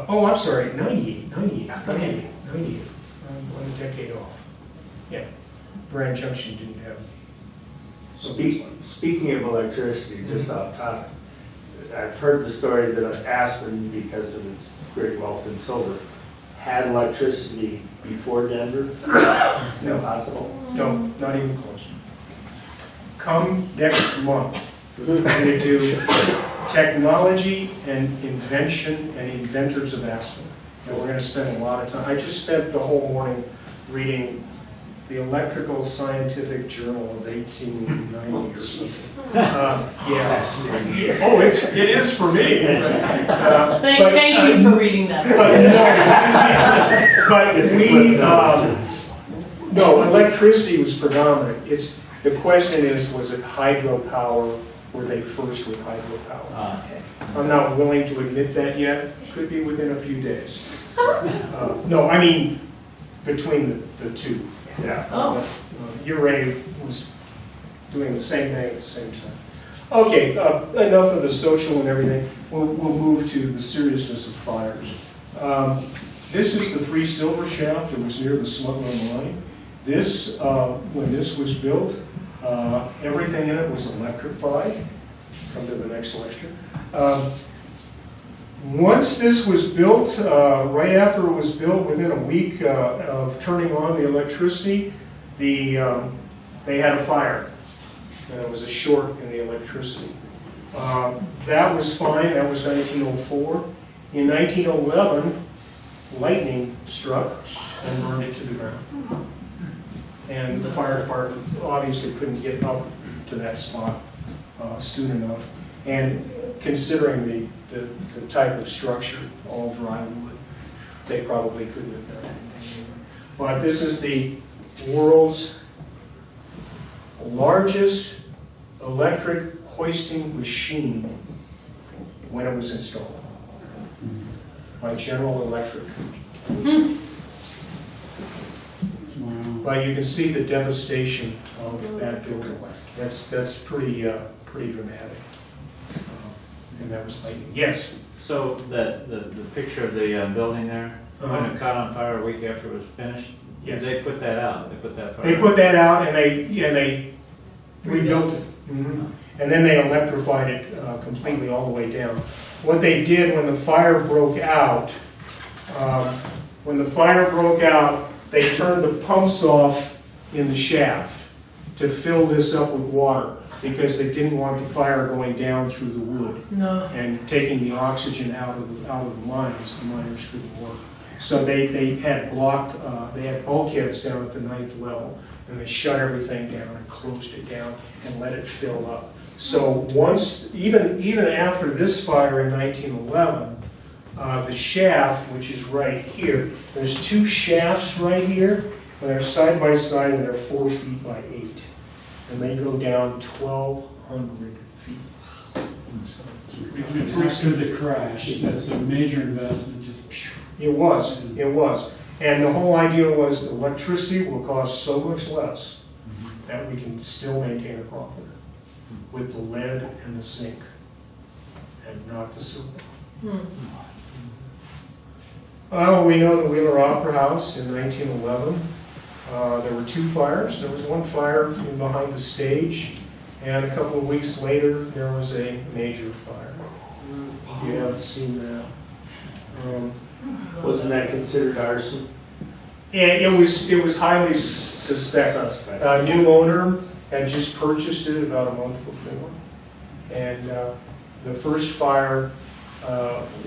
I'm sorry, 98. Okay. 98. I'm a decade off. Yeah. Grand Junction didn't have. Speaking of electricity, just off topic, I've heard the story that Aspen, because of its great wealth in silver, had electricity before Denver. Is that possible? No, not even close. Come next month, we're going to do technology and invention and inventors of Aspen. And we're going to spend a lot of time. I just spent the whole morning reading the Electrical Scientific Journal of 1890 or something. Yeah. Oh, it is for me. Thank you for reading that. No, electricity was predominant. The question is, was it hydropower were they first with hydropower. Okay. I'm not willing to admit that yet, could be within a few days. No, I mean, between the two. Yeah. Oh. Uray was doing the same thing at the same time. Okay, enough of the social and everything. We'll move to the seriousness of fires. This is the 3 Silver shaft. It was near the smuggler mine. This, when this was built, everything in it was electrified. Come to the next lecture. Once this was built, right after it was built, within a week of turning on the electricity, they had a fire. And there was a short in the electricity. That was fine. That was 1904. In 1911, lightning struck and burned it to the ground. And the fire department obviously couldn't get up to that spot soon enough. And considering the type of structure, all dry wood, they probably couldn't have done anything. But this is the world's largest electric hoisting machine when it was installed by General Electric. But you can see the devastation of that building. That's pretty dramatic. And that was lightning. Yes? So the picture of the building there, when it caught on fire a week after it was finished, Yes. they put that out, they put that fire They out. put that out and they rebuilt it. And then they electrified it completely all the way down. What they did when the fire broke out, they turned the pumps off in the shaft to fill this up with water because they didn't want the fire going down through the wood No. and taking the oxygen out of the mines. The miners couldn't work. So they had bulkheads down at the 9th level, and they shut everything down and closed it down and let it fill up. So even after this fire in 1911, the shaft, which is right here, there's 2 shafts right here, and they're side by side, and they're 4 feet by 8, and they go down 1,200 feet. After the crash, that's a major investment, just It was. And the whole idea was electricity will cost so much less that we can still maintain a profit with the lead and the zinc and not the silver. We know the Wheeler Opera House in 1911. There were 2 fires. There was one fire in behind the stage, and a couple of weeks later there was a major fire. You haven't seen that. Wasn't that considered arson? And it was highly suspect. New owner had just purchased it about a month before, and the first fire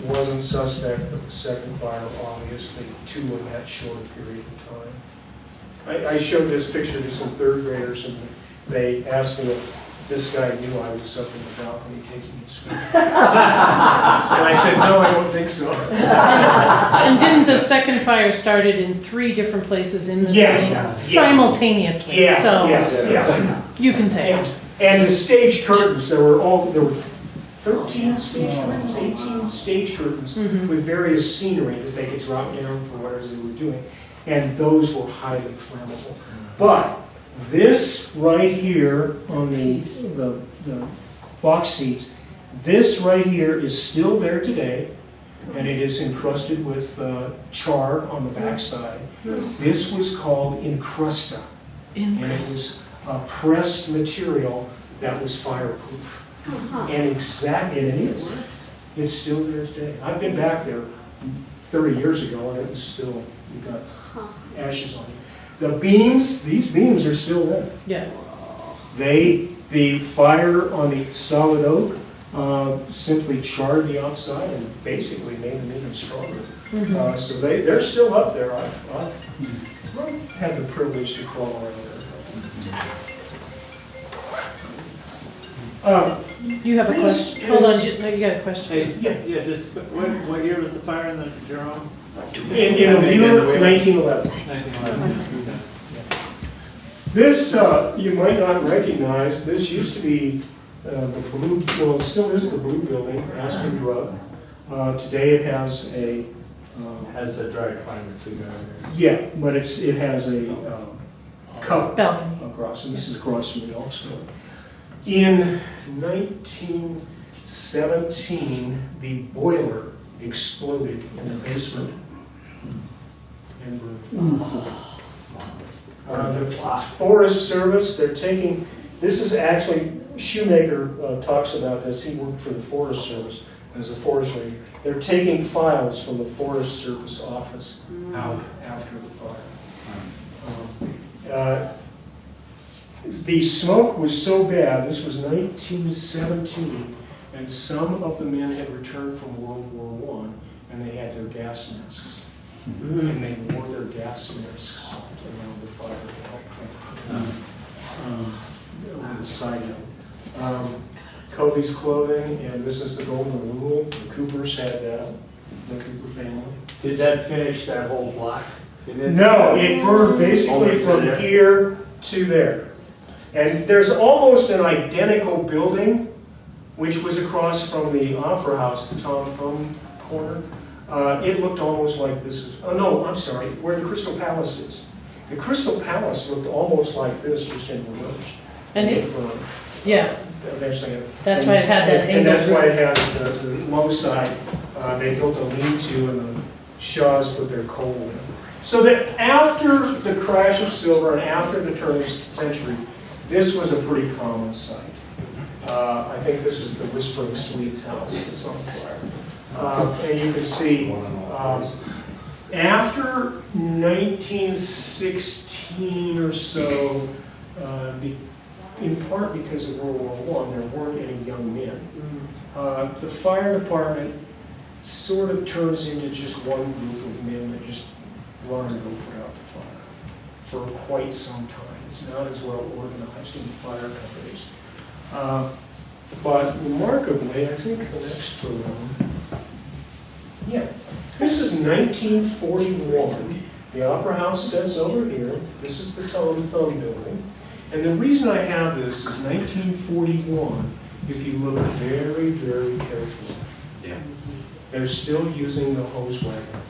wasn't suspect, but the second fire, obviously, 2 in that short period of time. I showed this picture to some 3rd graders, and they asked me if this guy knew I was up in the balcony taking his food. And I said, no, I don't think so. And didn't the second fire started in 3 different places in the building simultaneously? Yeah, So yeah. you can say. And the stage curtains, there were 13 stage curtains, 18 stage curtains with various scenery that they could drop down for whatever they were doing. And those were highly flammable. But this right here on the box seats, this right here is still there today, and it is encrusted with char on the backside. This was called encrusta, and it was a pressed material that was fireproof. And it is. It's still there today. I've been back there 30 years ago, and it was still, you got ashes on it. The beams, these beams are still there. Yeah. The fire on the solid oak simply charred the outside and basically made them even stronger. So they're still up there. I've had the privilege to crawl around there. You have a question? Hold on, you got a question. Hey, yeah, just, what year was the fire in the Jerome? In the Wheeler, 1911. 1911. This, you might not recognize, this used to be the blue, well, it still is the blue building, Aspen Drug. Today it has a, Has a dry climate cigar there. yeah, but it has a cover Balcony. across, and this is across from the Elks Building. In 1917, the boiler exploded in the basement and burned. The Forest Service, they're taking, this is actually, Shoemaker talks about this, he worked for the Forest Service as a forest ranger. They're taking files from the Forest Service office out after the fire. The smoke was so bad, this was 1917, and some of the men had returned from World War I, and they had their gas masks. And they wore their gas masks around the fire to help them. Side note. Kobe's clothing, and this is the Golden Rule. The Coopers had that, the Cooper family. Did that finish that whole block? No, it burned basically Only from there? here to there. And there's almost an identical building, which was across from the Opera House, the Tom Thumb corner. It looked almost like this is, oh no, I'm sorry, where the Crystal Palace is. The Crystal Palace looked almost like this, just in reverse. And it, yeah, Eventually. that's why it had that And angle. that's why it has the low side. They built a lean-to and the Shaws put their coal in. So that after the crash of silver and after the turn of the century, this was a pretty common sight. I think this is the Whispering Swedes house that's on fire. And you can see, after 1916 or so, in part because of World War I, there weren't any young men. The fire department sort of turns into just one group of men that just run and go put out the fire for quite some time. It's not as well organized in the fire companies. But remarkably, I think the next photo, yeah, this is 1941. The Opera House sits over here. This is the Tom Thumb building. And the reason I have this is 1941, if you look very, very carefully. Yeah. They're still using the hose wagon.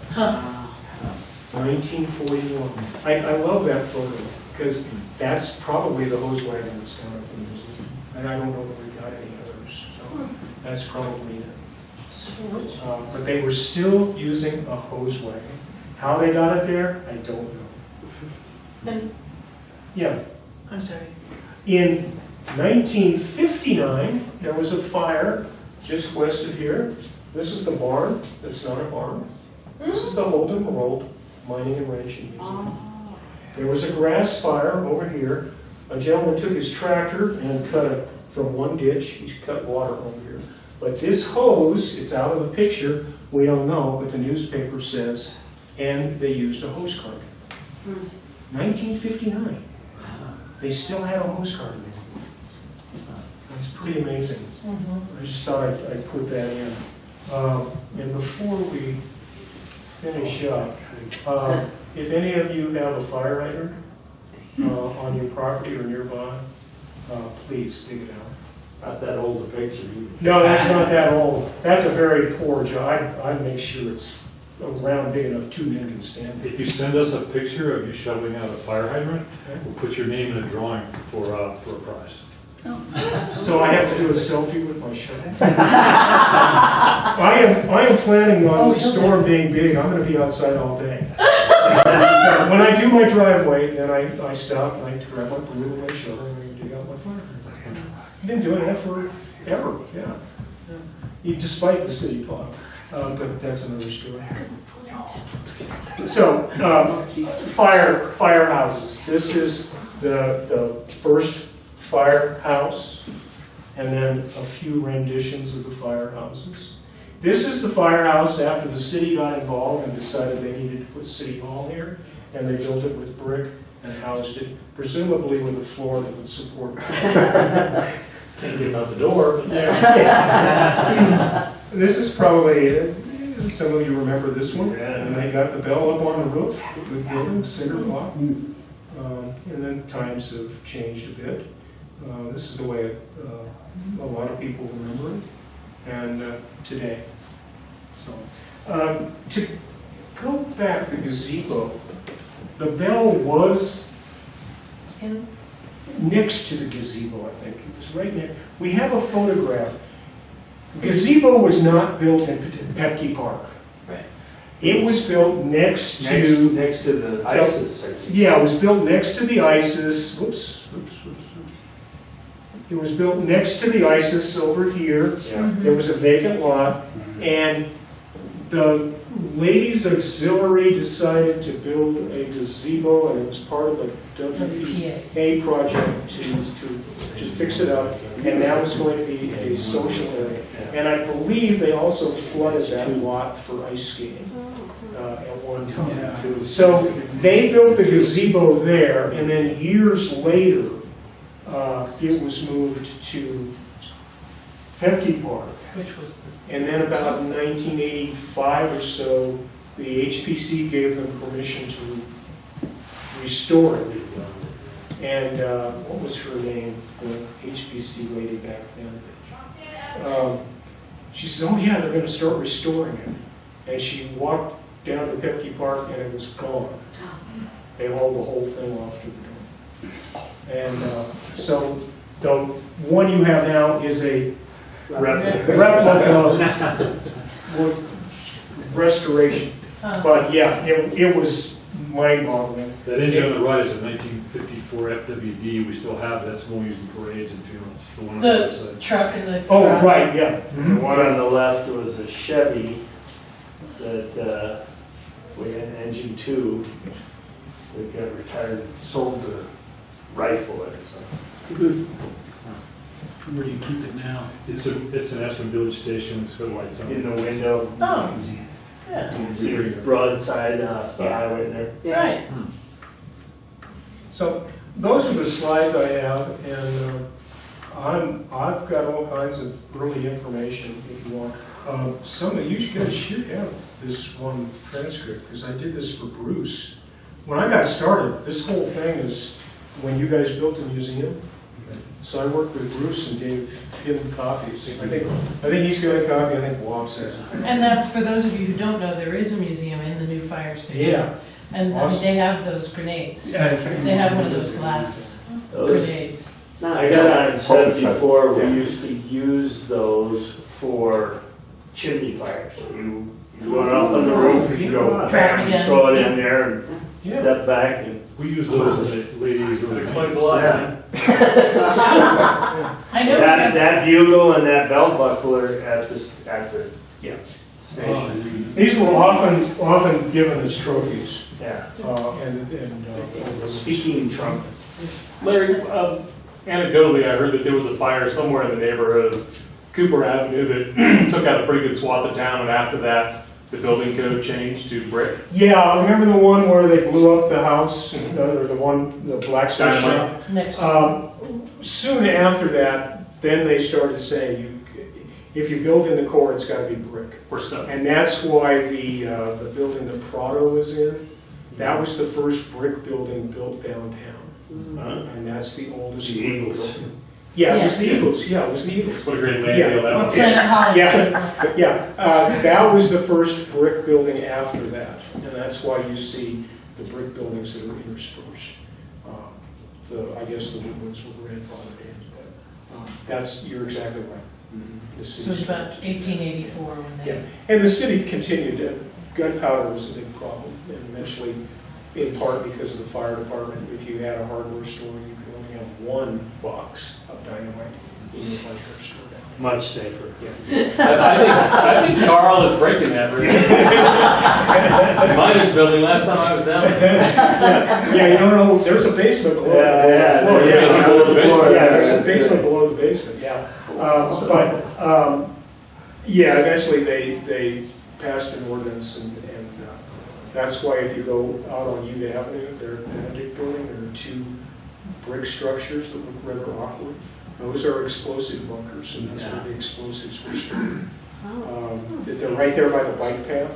1941. I love that photo, because that's probably the hose wagon that's down at the museum. And I don't know that we've got any others, so that's probably it. But they were still using a hose wagon. How they got it there, I don't know. And, Yeah. I'm sorry. In 1959, there was a fire just west of here. This is the barn. That's not a barn. This is the Holden Road Mining and Ranching Museum. There was a grass fire over here. A gentleman took his tractor and cut it from one ditch. He cut water over here. But this hose, it's out of the picture. We don't know, but the newspaper says, and they used a hose cart. 1959. They still had a hose cart. That's pretty amazing. I just thought I'd put that in. And before we finish up, if any of you have a fire hydrant on your property or nearby, please dig it out. It's not that old a picture either. No, that's not that old. That's a very poor job. I'd make sure it's around big enough 2 men can stand it. If you send us a picture of you shoveling out a fire hydrant, we'll put your name in a drawing for a prize. So I have to do a selfie with my shovel. I am planning on the storm being big. I'm going to be outside all day. When I do my driveway, then I stop and I grab my broom and my shovel and I dig out my fire hydrant. I've been doing that forever. Yeah. Despite the city plow. But that's another story. So, firehouses. This is the first firehouse, and then a few renditions of the firehouses. This is the firehouse after the city got involved and decided they needed to put City Hall here, and they built it with brick and housed it, presumably with a floor that would support it. Can't get out the door. Yeah. This is probably, some of you remember this one, and they got the bell up on the roof, good building, cinder block. And then times have changed a bit. This is the way a lot of people remember it, and today. So, to go back, the gazebo, the bell was In- next to the gazebo, I think. It was right near. We have a photograph. Gazebo was not built in Pepke Park. Right. It was built next to, Next to the ISIS, I think. yeah, it was built next to the ISIS. Whoops. It was built next to the ISIS over here. Yeah. There was a vacant lot, and the ladies auxiliary decided to build a gazebo, and it was part of a WPA project to fix it up, and that was going to be a social area. And I believe they also flooded that lot for ice skating at one time. Yeah. So they built the gazebo there, and then years later, it was moved to Pepke Park. Which was the, And then about 1985 or so, the HPC gave them permission to restore it. And what was her name, the HPC lady back then? She said, oh yeah, they're going to start restoring it. And she walked down to Pepke Park and it was gone. They hauled the whole thing off to the dump. And so the one you have now is a replica with restoration. But yeah, it was mind-boggling. That engine on the right is a 1954 FWD, we still have that, it's only used in parades and funerals. The one on the right the side. truck and the. Oh, right, yeah. The one on the left was a Chevy that we had engine 2. We got retired, sold the rifle or something. Where do you keep it now? It's an Aspen Village station, it's got lights on In it. the window. Oh. You can see- Yeah, you can see the broadside off the highway there. right. So those are the slides I have, and I've got all kinds of early information if you want. Some of you guys should have this one transcript, because I did this for Bruce. When I got started, this whole thing is when you guys built the museum. So I worked with Bruce and gave him copies. I think he's got a copy, I think Wobbs has it. And that's, for those of you who don't know, there is a museum in the new fire station. Yeah. And Awesome. they have those grenades. Yeah. They have one of those glass Those, grenades. I got on set before, we used to use those for chimney fires. You go up on the roof, you go Drop bam, it in. throw it in there and Yeah. step back and. We use those in the ladies' That room. explains a lot. Yeah. I know. That bugle and that belt buckler at the Yeah. station. These were often given as trophies, Yeah. and Speaking trumpet. Larry, anecdotally, I heard that there was a fire somewhere in the neighborhood of Cooper Avenue that took out a pretty good swath of town, and after that, the building code changed to brick. yeah, remember the one where they blew up the house, or the blacksmith shop? Dynamite. Next. Soon after that, then they started saying, if you build in the core, it's got to be brick. Or stuff. And that's why the building that Prado is in, that was the first brick building built downtown. And that's the oldest The brick Eagles. building. Yeah, it was the Yes. Eagles, yeah, it was the Eagles. What a great land Yeah. deal that was. Planet Hollywood. Yeah, that was the first brick building after that. And that's why you see the brick buildings that are interspersed. I guess the new ones were grandfathered in, but you're exactly right. The So it was city- about 1884 when Yeah, they. and the city continued. Gunpowder was a big problem, and eventually, in part because of the fire department, if you had a hardware store, you could only have one box of dynamite in your hardware store. Much safer. Yeah. I think Carl is breaking that. Miners building, last time I was down there. Yeah, you don't know, there's a basement below. Yeah, below the floor. there's a basement below the floor. Yeah, there's a basement below the basement, yeah. Yeah, eventually they passed an ordinance, and that's why if you go out on Ute Avenue, there at Benedict Building, there are two brick structures that look rather awkward. Those are explosive bunkers, and that's where the explosives were stored. They're right there by the bike path.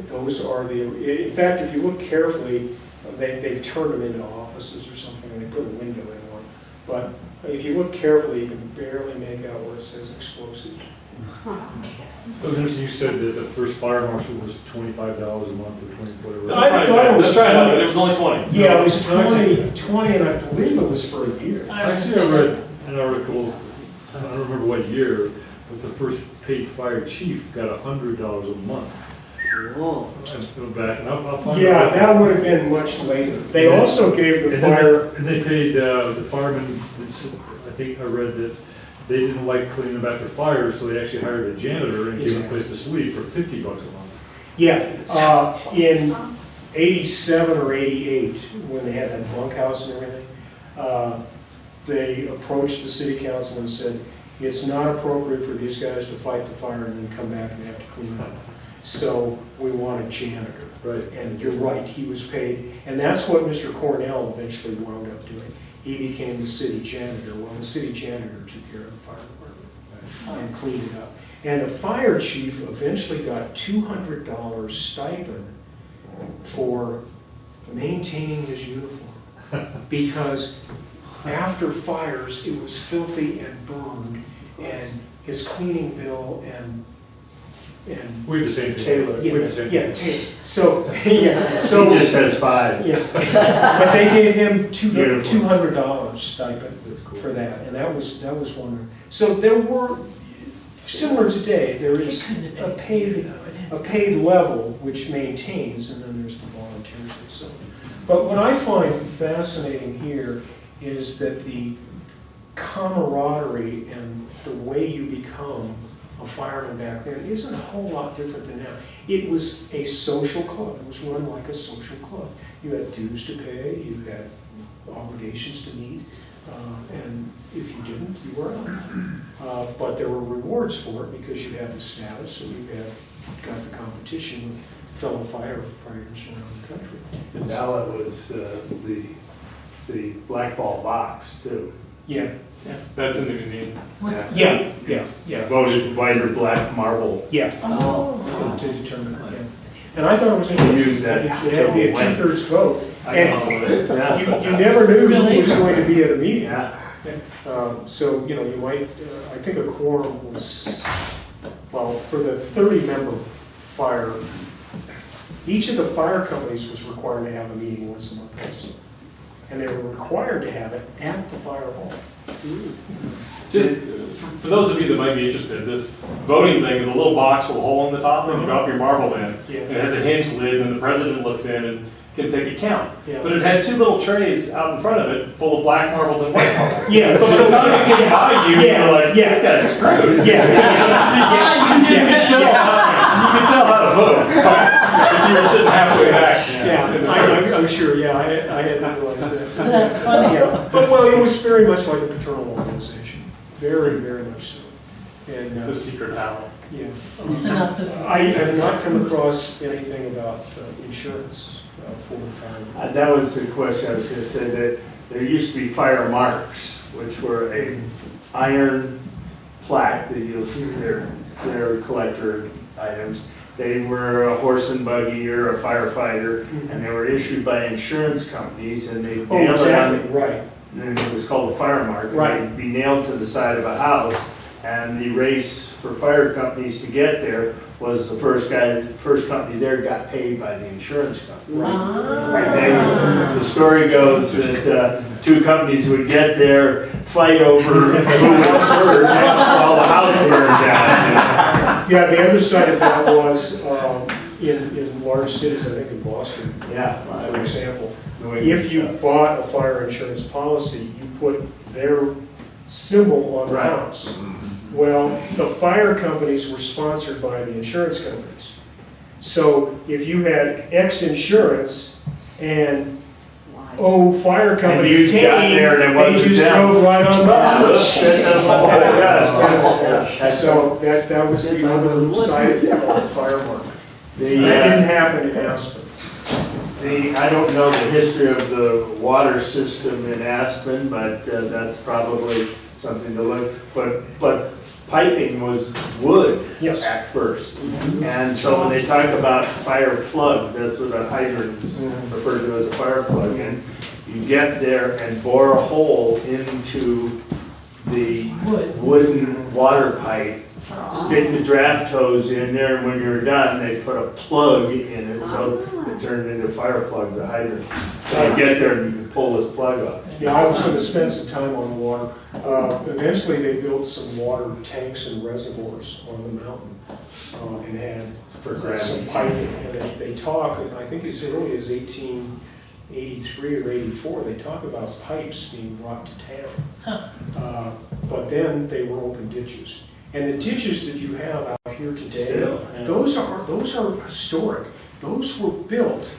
Those are in fact, if you look carefully, they've turned them into offices or something, and they put a window in one. But if you look carefully, you can barely make out where it says explosives. It was interesting, you said that the first fire marshal was $25 a month or 20, whatever. I thought it was Let's try it out, 20. but it was only 20. Yeah, it was 20, and I believe it was for a year. Actually, I read an article, I don't remember what year, but the first paid fire chief got $100 a month. And go back, and I'll find Yeah, out. that would have been much later. They And also gave the and then fire, And they paid the firemen, I think I read that they didn't like cleaning up after fires, so they actually hired a janitor and gave him a place to sleep for $50 a month. yeah, in 87 or 88, when they had that bunkhouse and everything, they approached the city council and said, it's not appropriate for these guys to fight the fire and then come back and have to clean up. So we want a janitor. Right. And you're right, he was paid, and that's what Mr. Cornell eventually wound up doing. He became the city janitor. Well, the city janitor took care of the fire department and cleaned it up. And the fire chief eventually got $200 stipend for maintaining his uniform. Because after fires, it was filthy and burned, and his cleaning bill and We had the same thing. Taylor, We had the same yeah, thing. Taylor. So, yeah, so. He just says 5. Yeah, but they gave him Beautiful. $200 stipend That's cool. for that, and that was one. So there were, similar today, there is a paid level which maintains, and then there's the volunteers and so on. But what I find fascinating here is that the camaraderie and the way you become a fireman back then isn't a whole lot different than now. It was a social club. It was run like a social club. You had dues to pay, you had obligations to meet, and if you didn't, you were out. But there were rewards for it because you had the status and you had got the competition with fellow firefighters around the country. And now it was the black ball box too. Yeah, That's in the museum. yeah. Voted white or black marble. Yeah. Oh. To determine, yeah. And I thought it was Use interesting, that it had to be a till 2/3 vote. I And know. you never knew Really? who was going to be at a meeting. Yeah. So, you know, you might, I think a quorum was, well, for the 30-member fire, each of the fire companies was required to have a meeting once a month also. And they were required to have it at the fire hall. Just for those of you that might be interested, this voting thing is a little box with a hole in the top, and you drop your marble in. Yeah. And it has a hinge lid, and the president looks in and can take a count. Yeah. But it had 2 little trays out in front of it full of black marbles and white marbles. Yeah. So by the time you came by, Yeah. you're like, Yeah. this guy's screwed. Yeah. You can tell how to vote. If you were sitting halfway back. Yeah, I'm sure, yeah, I hadn't realized that. That's funny. Yeah. But, well, it was very much like a paternal organization, very, very much so. And, The secret owl. yeah. Not so simple. I have not come across anything about insurance for the firemen. That was the question I was going to say, that there used to be fire marks, which were a iron plaque that you'll see there, they're collector items. They were a horse and buggy or a firefighter, and they were issued by insurance companies, and they Oh, nailed it on, exactly, right. and it was called a fire mark. and Right. They'd be nailed to the side of a house, and the race for fire companies to get there was the first company there got paid by the insurance company. And the story goes that 2 companies would get there, fight over who was first, while the house burned down. Yeah, the other side of that was in large cities, I think in Boston, Yeah. for example, if you bought a fire insurance policy, you put their symbol on the Right. house. Well, the fire companies were sponsored by the insurance companies. So if you had X insurance and O fire company And you K, got there and it they wasn't just them. drove right on by. Yeah. So that was the other side of the fire mark. That didn't happen in Aspen. I don't know the history of the water system in Aspen, but that's probably something to look. But piping was wood Yes. at first, and so when they talk about fire plug, that's what a hydrant is referred to as, a fire plug. And You get there and bore a hole into the Wood. wooden water pipe, stick the draft hose in there, and when you're done, they put a plug in it, so it turned into a fire plug, the hydrant. So you get there and you can pull this plug up. Yeah, I was going to spend some time on the water. Eventually, they built some water tanks and reservoirs on the mountain and had some piping. And they talk, I think as early as 1883 or 84, they talk about pipes being brought to town. But then they were open ditches. And the ditches that you have out here today, Still, yeah. those are historic. Those were built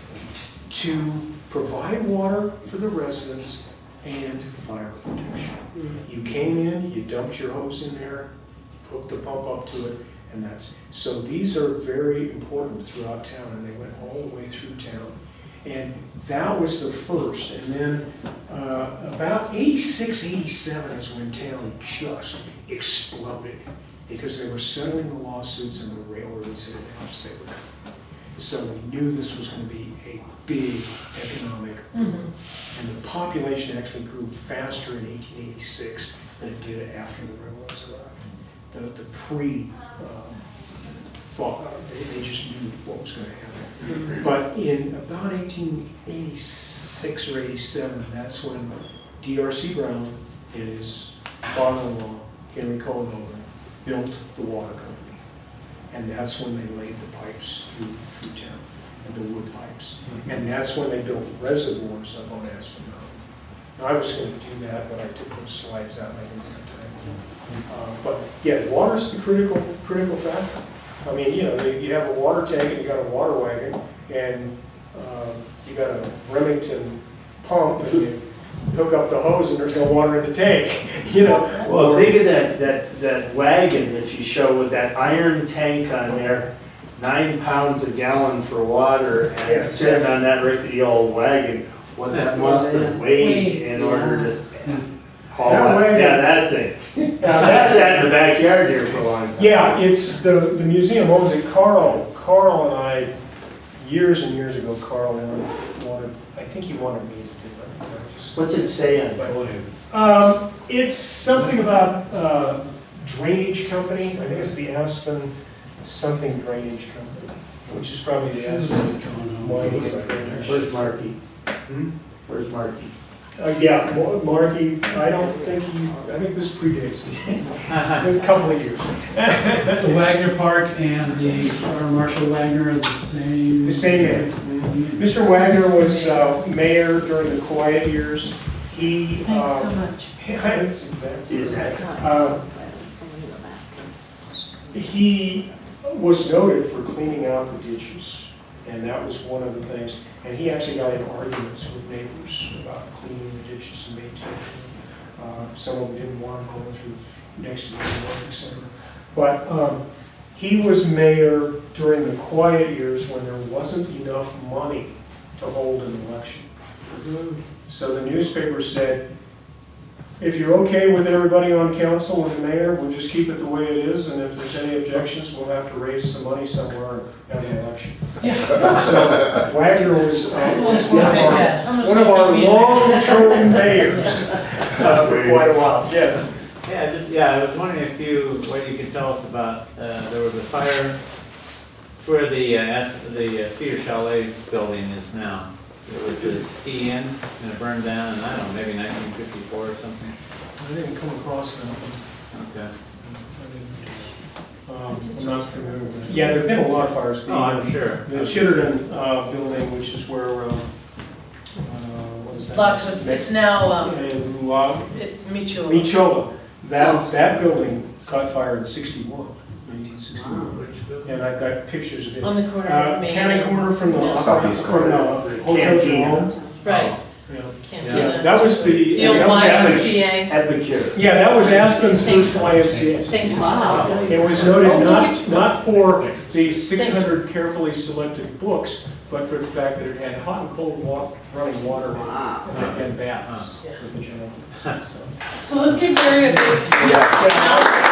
to provide water for the residents and fire protection. You came in, you dumped your hose in there, hooked the pump up to it, and so these are very important throughout town, and they went all the way through town. And that was the first, and then about 86, 87 is when town just exploded, because they were settling the lawsuits and the railroads had announced they were coming. So we knew this was going to be a big economic boom. And the population actually grew faster in 1886 than it did after the railroads arrived. The thought, they just knew what was going to happen. But in about 1886 or 87, that's when D.R.C. Brown and his father-in-law, Henry Cornell, built the water company. And that's when they laid the pipes through town, and the wood pipes. And that's when they built reservoirs up on Aspen Mountain. Now, I was going to do that, but I took those slides out and I didn't have time. But yeah, water's the critical factor. I mean, you know, you have a water tank and you got a water wagon, and you got a Remington pump, and you hook up the hose and there's no water in the tank, you know. Well, think of that wagon that you show with that iron tank on there, 9 pounds a gallon for water, and Yeah. sitting on that rickety old wagon. What that must have weighed in order to haul That that. wagon- Yeah, that thing. That sat in the backyard here for a long time. Yeah, it's the museum owns it. Carl and I, years and years ago, Carl wanted, I think he wanted me to do it. I just- What's it say on it? It's something about drainage company. I think it's the Aspen something drainage company, which is probably the Aspen mining and drainage. Where's Marky? Hmm? Where's Marky? Yeah, Marky, I think this predates me. A couple of years. So Wagner Park and the Marshal Wagner are the same? The same man. Mr. Wagner was mayor during the quiet years. He, Thanks so much. He was noted for cleaning out the ditches, and that was one of the things. And he actually got in arguments with neighbors about cleaning the ditches and maintaining them. Some of them didn't want him going through next to the water, etc. But he was mayor during the quiet years when there wasn't enough money to hold an election. So the newspaper said, if you're okay with everybody on council and the mayor, we'll just keep it the way it is, and if there's any objections, we'll have to raise some money somewhere and have an election. So Wagner was one of our long-term mayors for quite a while. Yes. Yeah, I was wondering what you could tell us about, there was a fire where the Cedar Chalet building is now. There was a ski inn and it burned down, and I don't know, maybe 1954 or something. I didn't come across that one. Okay. I'm not familiar with it. Yeah, there have been a lot of fires. Oh, I'm sure. The Chitterton building, which is where, what is that? It's now, It's it's Michula. Michola. That building caught fire in 1961. And I've got pictures of it. On the corner of Main. County corner from the Southeast corner. Hotel Cantina. Right. Yeah. Cantina. That was the old that was YMCA. Epicure. Yeah, that was Aspen's Thanks. first YMCA. Thanks, wow. It was noted not for the 600 carefully selected books, but for the fact that it had hot and cold running water in it, and baths for the general. So let's give Larry a big. Yeah.